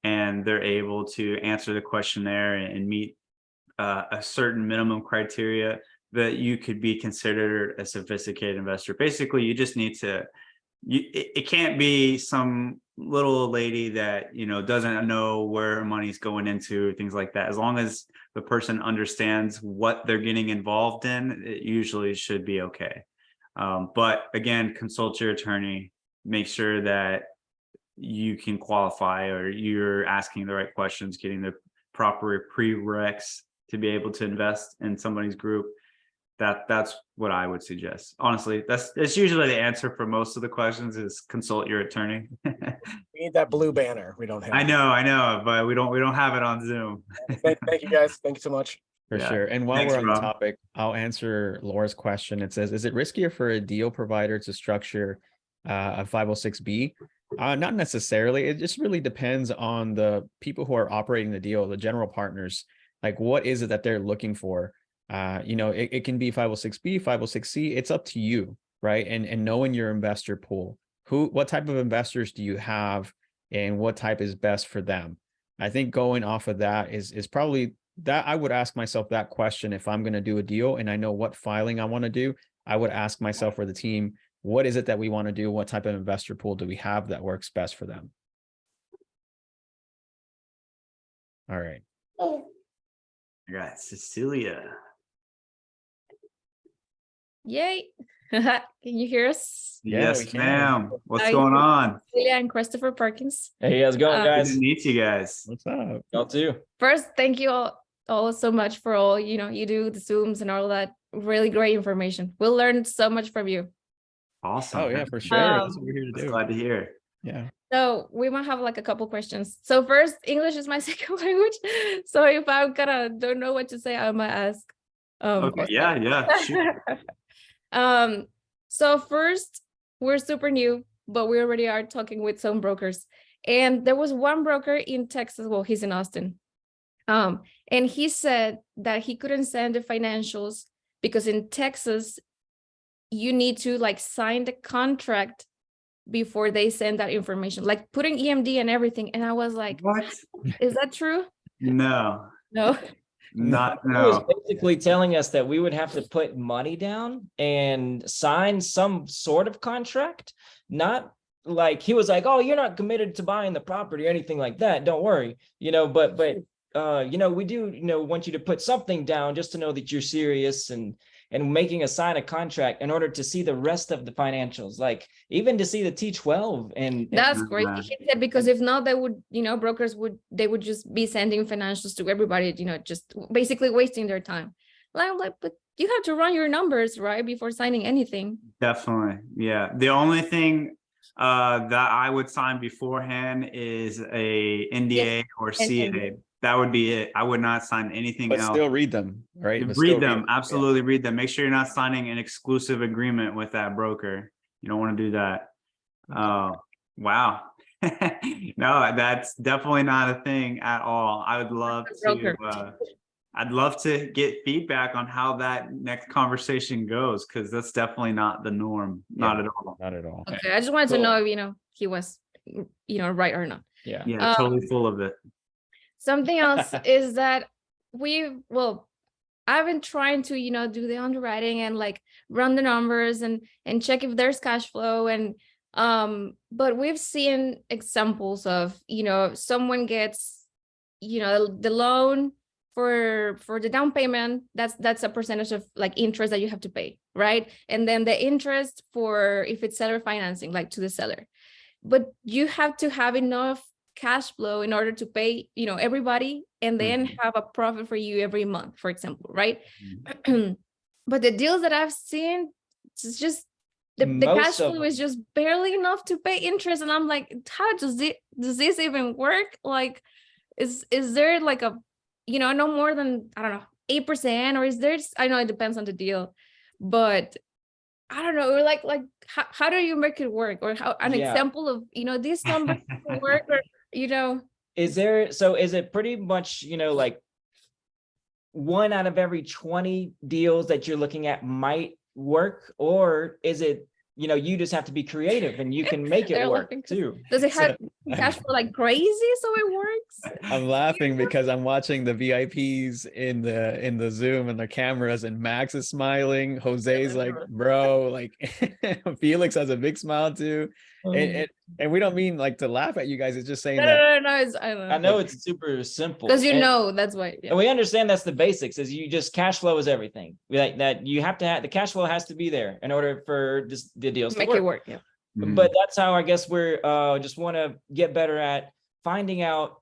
and they're able to answer the questionnaire and meet a certain minimum criteria, that you could be considered a sophisticated investor. Basically, you just need to, it can't be some little lady that, doesn't know where money's going into, things like that. As long as the person understands what they're getting involved in, it usually should be okay. But again, consult your attorney, make sure that you can qualify, or you're asking the right questions, getting the proper prereqs to be able to invest in somebody's group. That's what I would suggest. Honestly, that's usually the answer for most of the questions, is consult your attorney. We need that blue banner. We don't have. I know, but we don't have it on Zoom. Thank you guys. Thank you so much. for Yeah. sure. And while Thanks, we're on Rob. the topic, I'll answer Laura's question. It says, is it riskier for a deal provider to structure a 506b? Not necessarily. It just really depends on the people who are operating the deal, the general partners. Like, what is it that they're looking for? It can be 506b, 506c. It's up to you, right? And knowing your investor pool, what type of investors do you have, and what type is best for them? I think going off of that is probably that. I would ask myself that question if I'm going to do a deal and I know what filing I want to do. I would ask myself or the team, what is it that we want to do? What type of investor pool do we have that works best for them? All right. I got Cecilia. Yay. Can you hear us? Yeah, we Yes, can. ma'am. What's Hi. going on? Celia and Christopher Perkins. Hey, how's it going, Good guys? to meet you guys. What's up? Y'all too. First, thank you all so much for all, you do, the Zooms and all that. Really great information. We'll learn so much from you. Awesome. Oh yeah, for sure. That's what we're here to do. Glad to hear. Yeah. So we might have like a couple questions. So first, English is my second language. So if I'm don't know what to say, I might ask. Okay. Yeah. Shoot. So first, we're super new, but we already are talking with some brokers. And there was one broker in Texas. Well, he's in Austin. And he said that he couldn't send the financials because in Texas, you need to sign the contract before they send that information, like putting EMD and everything. And I was like, What? is that true? No, No. not He was no. basically telling us that we would have to put money down and sign some sort of contract. Not like he was like, oh, you're not committed to buying the property or anything like that. Don't worry, but we do, want you to put something down just to know that you're serious, and making us sign a contract in order to see the rest of the financials, like even to see the T12. And That's great. Yeah. He said, because if not, they would, brokers would just be sending financials to everybody, just basically wasting their time. Like, but you have to run your numbers, right, before signing anything. Definitely. Yeah. The only thing that I would sign beforehand is a NDA or CA. That would be it. I would not sign anything But else. still read them, right? But Read still them. them. Absolutely read them. Make sure you're not signing an exclusive agreement with that broker. You don't want to do that. Oh, wow. No, that's definitely not a thing at all. I would love to, Broker. I'd love to get feedback on how that next conversation goes, because that's definitely not the norm. Not Yeah. at all. Not at all. Okay, I just wanted to Cool. know if, he was, right or not. Yeah. Yeah, totally full of it. Something else is that I've been trying to, do the underwriting and like run the numbers and check if there's cash flow and but we've seen examples of, someone gets, the loan for the down payment, that's a percentage of like interest that you have to pay, right? And then the interest for if it's seller financing, like to the seller. But you have to have enough cash flow in order to pay, everybody and then have a profit for you every month, for example, right? But the deals that I've seen, it's just the Most cash of flow is just barely enough to pay interest. And I'm like, how does this even work? Like, is there like a, no more than, I don't know, 8%, or is there, I know it depends on the deal, but I don't know, or like how do you make it work, or how an Yeah. example of, this number work, or, Is it pretty much, like 1 out of every 20 deals that you're looking at might work, or is it, you just have to be creative and you can make it They're work laughing 'cause- too? does it have cash flow like crazy so it works? I'm laughing because I'm watching the VIPs in the Zoom and the cameras, and Max is smiling. Jose's like, bro, like Felix has a big smile too. And we don't mean like to laugh at you guys. It's just saying that No, it's, I I know it's super simple. because and- that's why. Yeah. And we understand that's the basics, is you just cash flow is everything. Like that you have to have the cash flow has to be there in order for the deals to Make work. it work. Yeah. But that's how I guess we're just want to get better at finding out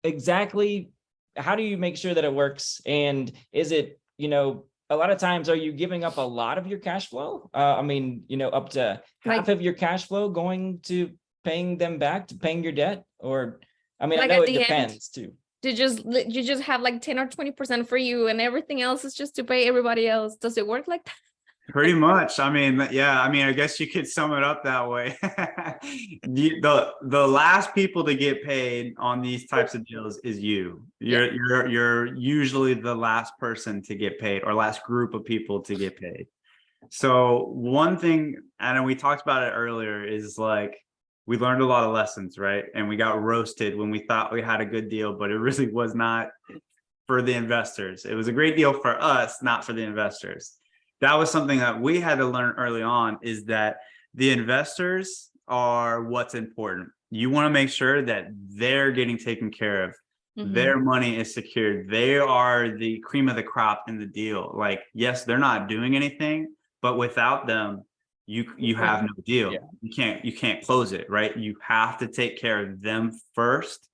exactly how do you make sure that it works, and is it, a lot of times are you giving up a lot of your cash flow? Up to half of your cash flow going to paying them back, to paying your debt, or I Like know at it the end, depends too. you just have like 10 or 20% for you, and everything else is just to pay everybody else. Does it work like that? Pretty much. I mean, yeah, I guess you could sum it up that way. The last people to get paid on these types of deals is you. You're usually the last person to get paid, or last group of people to get paid. So one thing, and we talked about it earlier, is like we learned a lot of lessons, right? And we got roasted when we thought we had a good deal, but it really was not for the investors. It was a great deal for us, not for the investors. That was something that we had to learn early on, is that the investors are what's important. You want to make sure that they're getting taken care of. Their money is secured. They are the cream of the crop in the deal. Like, yes, they're not doing anything, but without them, you have no deal. Yeah. You can't close it, right? You have to take care of them first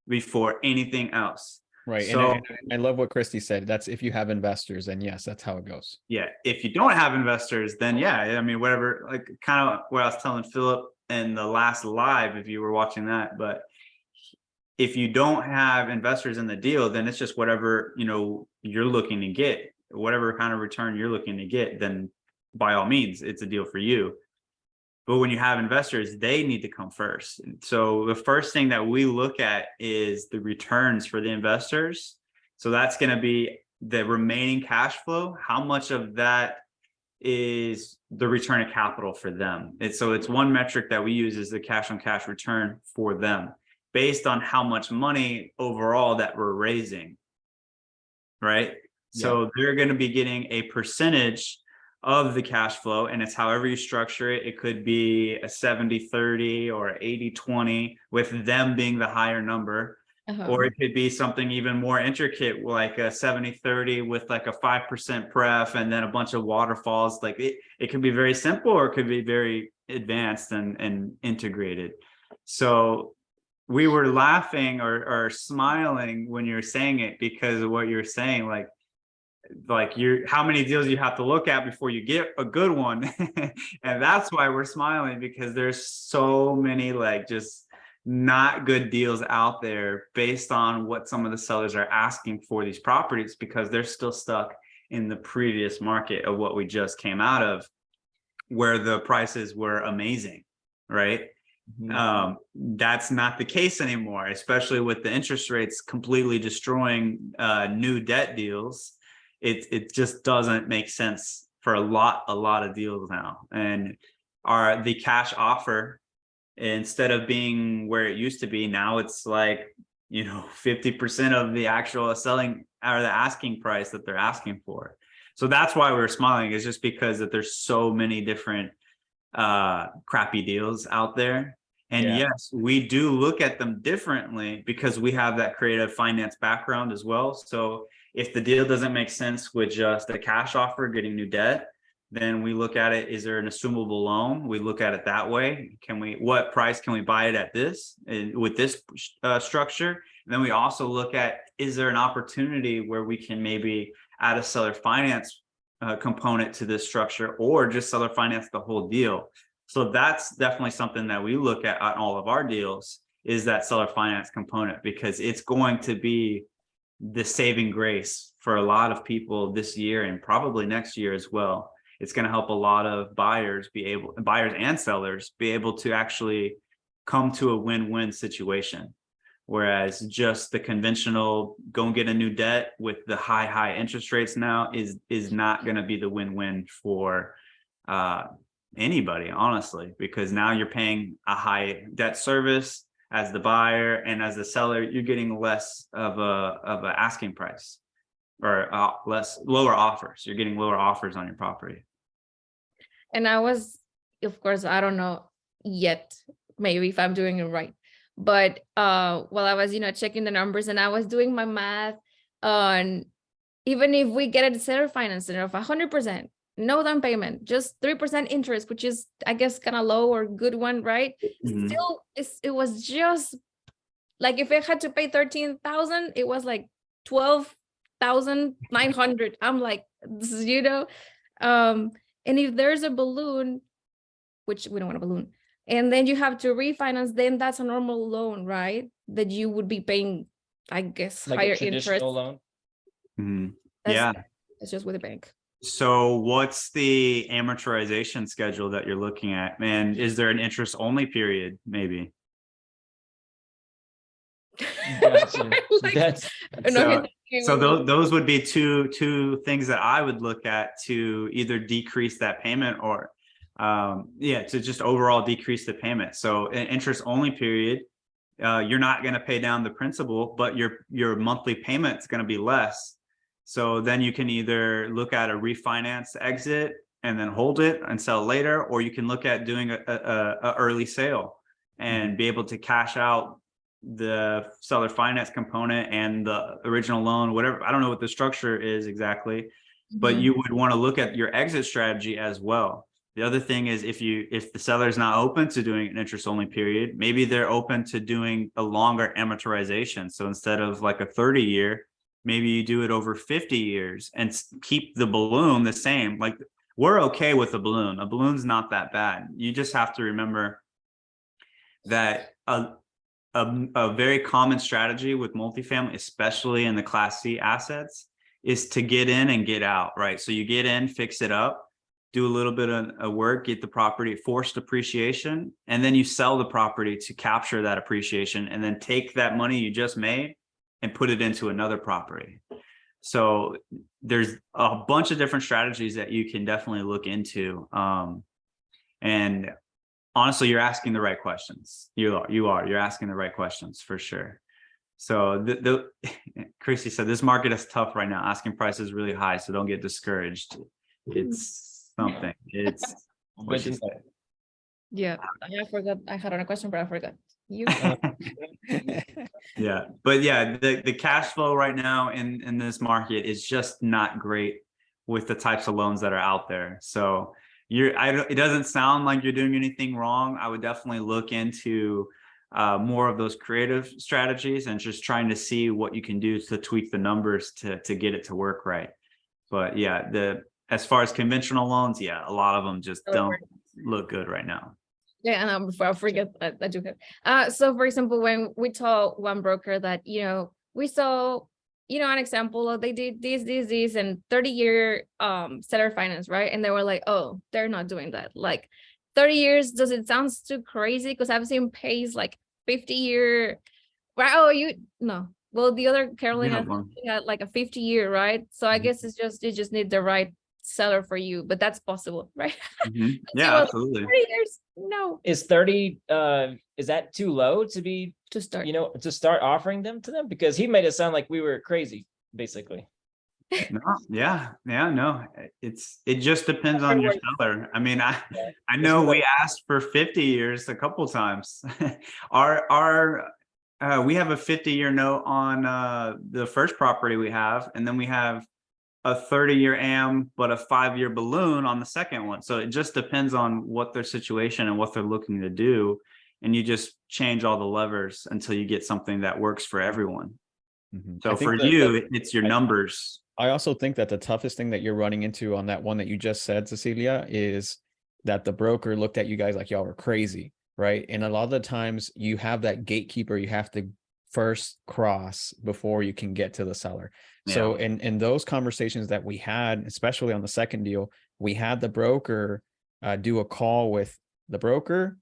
before anything else. right. So, And I love what Christy said. That's if you have investors, and yes, that's how it goes. yeah, if you don't have investors, then yeah, whatever, like kind of what I was telling Philip in the last live, if you were watching that. But if you don't have investors in the deal, then it's just whatever, you're looking to get, whatever kind of return you're looking to get, then by all means, it's a deal for you. But when you have investors, they need to come first. So the first thing that we look at is the returns for the investors. So that's going to be the remaining cash flow. How much of that is the return of capital for them? It's one metric that we use, is the cash on cash return for them, based on how much money overall that we're raising, right? So they're going to be getting a percentage of the cash flow, and it's however you structure it. It could be a 70-30 or 80-20, with them being the higher number. Or it could be something even more intricate, like a 70-30 with like a 5% pref and then a bunch of waterfalls. Like it could be very simple, or it could be very advanced and integrated. So we were laughing or smiling when you're saying it, because of what you're saying, like how many deals you have to look at before you get a good one. And that's why we're smiling, because there's so many like just not good deals out there based on what some of the sellers are asking for these properties, because they're still stuck in the previous market of what we just came out of, where the prices were amazing, right? That's not the case anymore, especially with the interest rates completely destroying new debt deals. It just doesn't make sense for a lot of deals now. And the cash offer, instead of being where it used to be, now it's like, 50% of the actual selling or the asking price that they're asking for. So that's why we're smiling, is just because that there's so many different crappy deals out there. And Yeah. yes, we do look at them differently because we have that creative finance background as well. So if the deal doesn't make sense with just a cash offer getting new debt, then we look at it, is there an assumable loan? We look at it that way. What price can we buy it at with this structure? And then we also look at, is there an opportunity where we can maybe add a seller finance component to this structure, or just seller finance the whole deal? So that's definitely something that we look at on all of our deals, is that seller finance component, because it's going to be the saving grace for a lot of people this year and probably next year as well. It's going to help a lot of buyers and sellers be able to actually come to a win-win situation. Whereas just the conventional go and get a new debt with the high interest rates now is not going to be the win-win for anybody, honestly, because now you're paying a high debt service as the buyer, and as the seller, you're getting less of a asking price, or lower offers. You're getting lower offers on your property. And of course, I don't know yet, maybe if I'm doing it right. But while I was, checking the numbers, and I was doing my math on, even if we get a seller financing of 100%, no down payment, just 3% interest, which is, I guess, kind of low or good one, right? Mhm. Still, it was just like, if I had to pay 13,000, it was like 12,900. I'm like, and if there's a balloon, which we don't want a balloon, and then you have to refinance, then that's a normal loan, right? That you would be paying, I guess, Like higher a traditional interest. loan. Mhm. That's- Yeah. It's just with the bank. So what's the amortization schedule that you're looking at? And is there an interest only period, maybe? Gotcha. Like, That's Those would be two things that I would look at to either decrease that payment, or to just overall decrease the payment. So an interest only period, you're not going to pay down the principal, but your monthly payment is going to be less. So then you can either look at a refinance exit and then hold it and sell later, or you can look at doing a early sale and be able to cash out the seller finance component and the original loan, whatever. I don't know what the structure is exactly, but you would want to look at your exit strategy as well. The other thing is, if the seller is not open to doing an interest only period, maybe they're open to doing a longer amortization. So instead of like a 30-year, maybe you do it over 50 years and keep the balloon the same. Like, we're okay with a balloon. A balloon's not that bad. You just have to remember that a very common strategy with multifamily, especially in the Class C assets, is to get in and get out, right? So you get in, fix it up, do a little bit of work, get the property forced appreciation, and then you sell the property to capture that appreciation, and then take that money you just made and put it into another property. So there's a bunch of different strategies that you can definitely look into. And honestly, you're asking the right questions. You're asking the right questions for sure. So Chrissy said, this market is tough right now. Asking price is really high, so don't get discouraged. It's something. It's what she said. Yeah, I forgot. I had a question, but I forgot. You. Yeah, but yeah, the cash flow right now in this market is just not great with the types of loans that are out there. So it doesn't sound like you're doing anything wrong. I would definitely look into more of those creative strategies and just trying to see what you can do to tweak the numbers to get it to work right. But yeah, as far as conventional loans, yeah, a lot of them just don't look good right now. Yeah, and before I forget that you have. So for example, when we told one broker that, we saw, an example of they did this, and 30-year seller finance, right? And they were like, oh, they're not doing that. Like 30 years, does it sound too crazy? Because I've seen pays like 50-year, right? Oh, no. Well, the other Carolina had like a 50-year, right? So I guess you just need the right seller for you, but that's possible, right? Yeah, absolutely. 30 years, no. Is 30, is that too low to be, To start. to start offering them to them? Because he made it sound like we were crazy, basically. No, yeah, no, it just depends on your seller. I mean, I know we asked for 50 years a couple times. We have a 50-year note on the first property we have, and then we have a 30-year AM, but a 5-year balloon on the second one. So it just depends on what their situation and what they're looking to do. And you just change all the levers until you get something that works for everyone. So for you, it's your numbers. I also think that the toughest thing that you're running into on that one that you just said, Cecilia, is that the broker looked at you guys like y'all were crazy, right? And a lot of the times you have that gatekeeper you have to first cross before you can get to the seller. So in those conversations that we had, especially on the second deal, we had the broker do a call with the broker,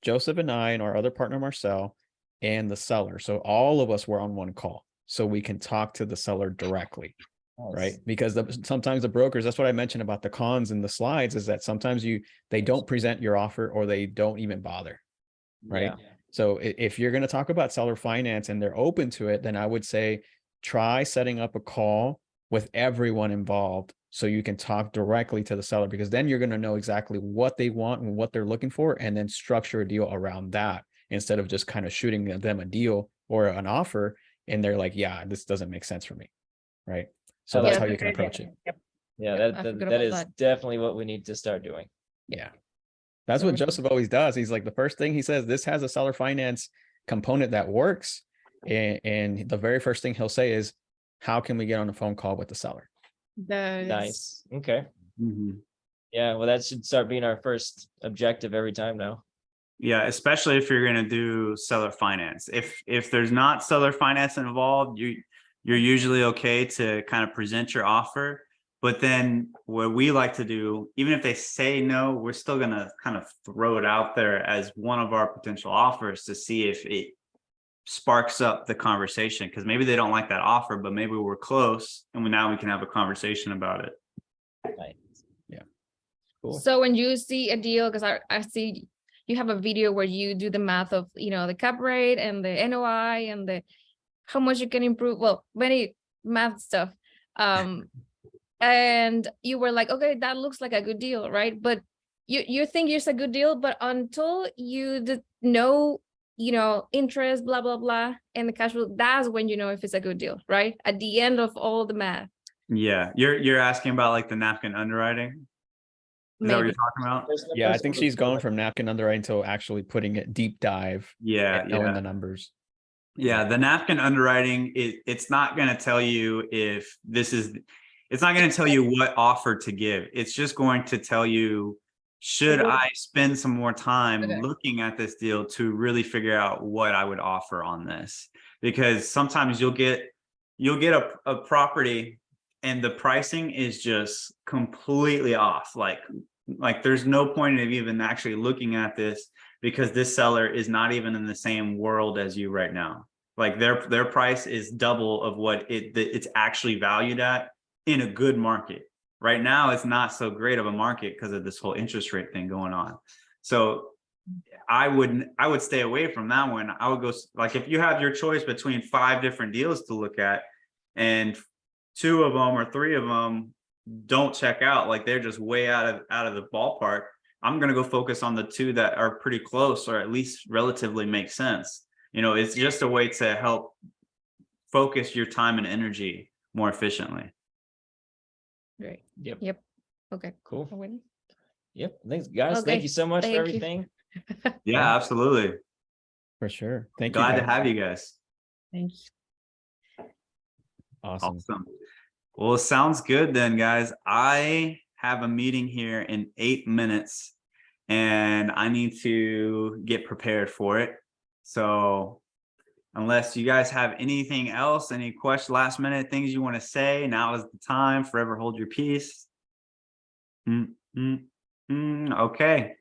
Joseph and I, and our other partner, Marcel, and the seller. So all of us were on one call so we can talk to the seller directly. Right. Because sometimes the brokers, that's what I mentioned about the cons in the slides, is that sometimes they don't present your offer or they don't even bother. Right. Yeah. So if you're going to talk about seller finance and they're open to it, then I would say try setting up a call with everyone involved so you can talk directly to the seller, because then you're going to know exactly what they want and what they're looking for, and then structure a deal around that instead of just kind of shooting them a deal or an offer and they're like, yeah, this doesn't make sense for me. Right. So that's how you can approach it. Yep. Yeah, that is definitely what we need to start doing. Yeah. That's what Joseph always does. He's like, the first thing he says, this has a seller finance component that works. And the very first thing he'll say is, how can we get on a phone call with the seller? Nice. Okay. Yeah, well, that should start being our first objective every time now. Yeah, especially if you're going to do seller finance. If there's not seller finance involved, you're usually okay to kind of present your offer. But then what we like to do, even if they say no, we're still going to kind of throw it out there as one of our potential offers to see if it sparks up the conversation, because maybe they don't like that offer, but maybe we're close and now we can have a conversation about it. Nice. Yeah. Cool. So when you see a deal, because I see you have a video where you do the math of, the cap rate and the NOI and the how much you can improve, well, many math stuff. And you were like, okay, that looks like a good deal, right? But you think it's a good deal, but until you know, interest, blah, blah, blah, and the cash flow, that's when you know if it's a good deal, right? At the end of all the math. Yeah. You're asking about like the napkin underwriting? Is that what you're talking about? Yeah, I think she's going from napkin underwriting to actually putting it deep dive. Yeah. Knowing the numbers. Yeah, the napkin underwriting, it's not going to tell you if it's not going to tell you what offer to give. It's just going to tell you, should I spend some more time looking at this deal to really figure out what I would offer on this? Because sometimes you'll get a property and the pricing is just completely off. Like there's no point of even actually looking at this, because this seller is not even in the same world as you right now. Like their price is double of what it's actually valued at in a good market. Right now, it's not so great of a market because of this whole interest rate thing going on. So I would stay away from that one. I would go, like, if you have your choice between 5 different deals to look at and 2 of them or 3 of them don't check out, like they're just way out of the ballpark, I'm going to go focus on the 2 that are pretty close or at least relatively make sense. It's just a way to help focus your time and energy more efficiently. Right. Yep. Okay. Cool. Yep. Thanks, guys. Okay. Thank you so much for everything. Yeah, absolutely. For sure. Thank you. Glad to have you guys. Thanks. Awesome. Well, it sounds good then, guys. I have a meeting here in 8 minutes, and I need to get prepared for it. So unless you guys have anything else, any last minute things you want to say, now is the time. Forever hold your peace. Okay.